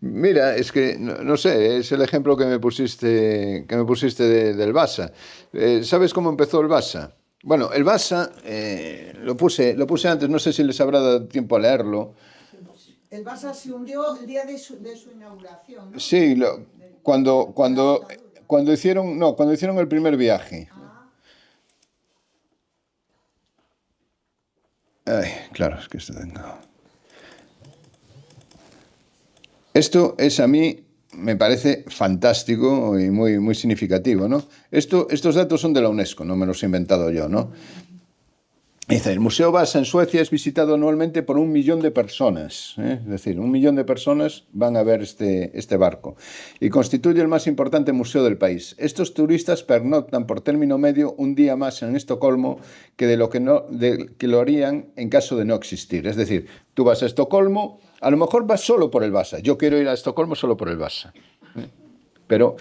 Mira, es que, no sé, es el ejemplo que me pusiste del Basa. ¿Sabes cómo empezó el Basa? Bueno, el Basa lo puse antes, no sé si les habrá dado tiempo a leerlo. El Basa se hundió el día de su inauguración, ¿no? Sí, cuando hicieron el primer viaje. Ay, claro, es que esto es a mí, me parece fantástico y muy, muy significativo, ¿no? Estos datos son de la UNESCO, no me los he inventado yo, ¿no? Dice, el Museo Vasa en Suecia es visitado anualmente por 1 millón de personas, ¿eh? Es decir, 1 millón de personas van a ver este barco y constituye el más importante museo del país. Estos turistas pernoctan por término medio un día más en Estocolmo que lo harían en caso de no existir. Es decir, tú vas a Estocolmo, a lo mejor vas solo por el Vasa. Yo quiero ir a Estocolmo solo por el Vasa, ¿eh? Pero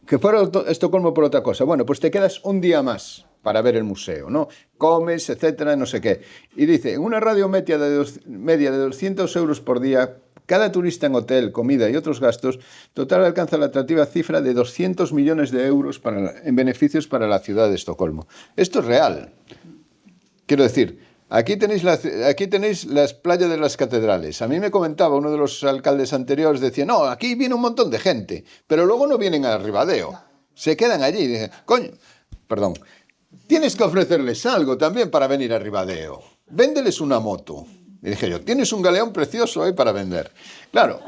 que fuera Estocolmo por otra cosa. Bueno, pues te quedas un día más para ver el museo, ¿no? Comes, etcétera, no sé qué. Y dice, en una radio media de 200 euros por día, cada turista en hotel, comida y otros gastos, total alcanza la atractiva cifra de 200 millones de euros en beneficios para la ciudad de Estocolmo. Esto es real. Quiero decir, aquí tenéis las playas de las catedrales. A mí me comentaba uno de los alcaldes anteriores, decía, no, aquí viene un montón de gente, pero luego no vienen a Ribadeo, se quedan allí. Dice, coño, perdón, tienes que ofrecerles algo también para venir a Ribadeo. Véndeles una moto. Y dije yo, tienes un galeón precioso ahí para vender. Claro,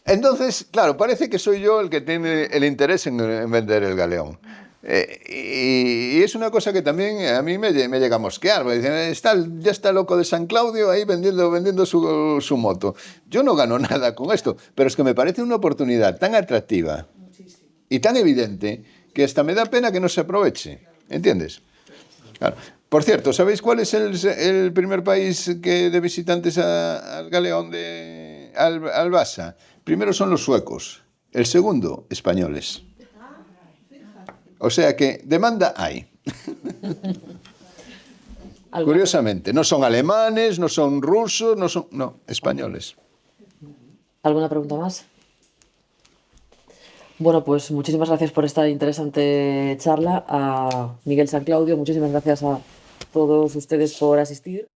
entonces, claro, parece que soy yo el que tiene el interés en vender el galeón. Y es una cosa que también a mí me llega a mosquear. Me dicen, ya está loco de San Claudio ahí vendiendo su moto. Yo no gano nada con esto, pero es que me parece una oportunidad tan atractiva y tan evidente que hasta me da pena que no se aproveche. ¿Entiendes? Claro. Por cierto, ¿sabéis cuál es el primer país de visitantes al galeón al Vasa? Primero son los suecos, el segundo, españoles. O sea que demanda hay. Curiosamente, no son alemanes, no son rusos, no, españoles. ¿Alguna pregunta más? Bueno, pues muchísimas gracias por esta interesante charla a Miguel San Claudio, muchísimas gracias a todos ustedes por asistir.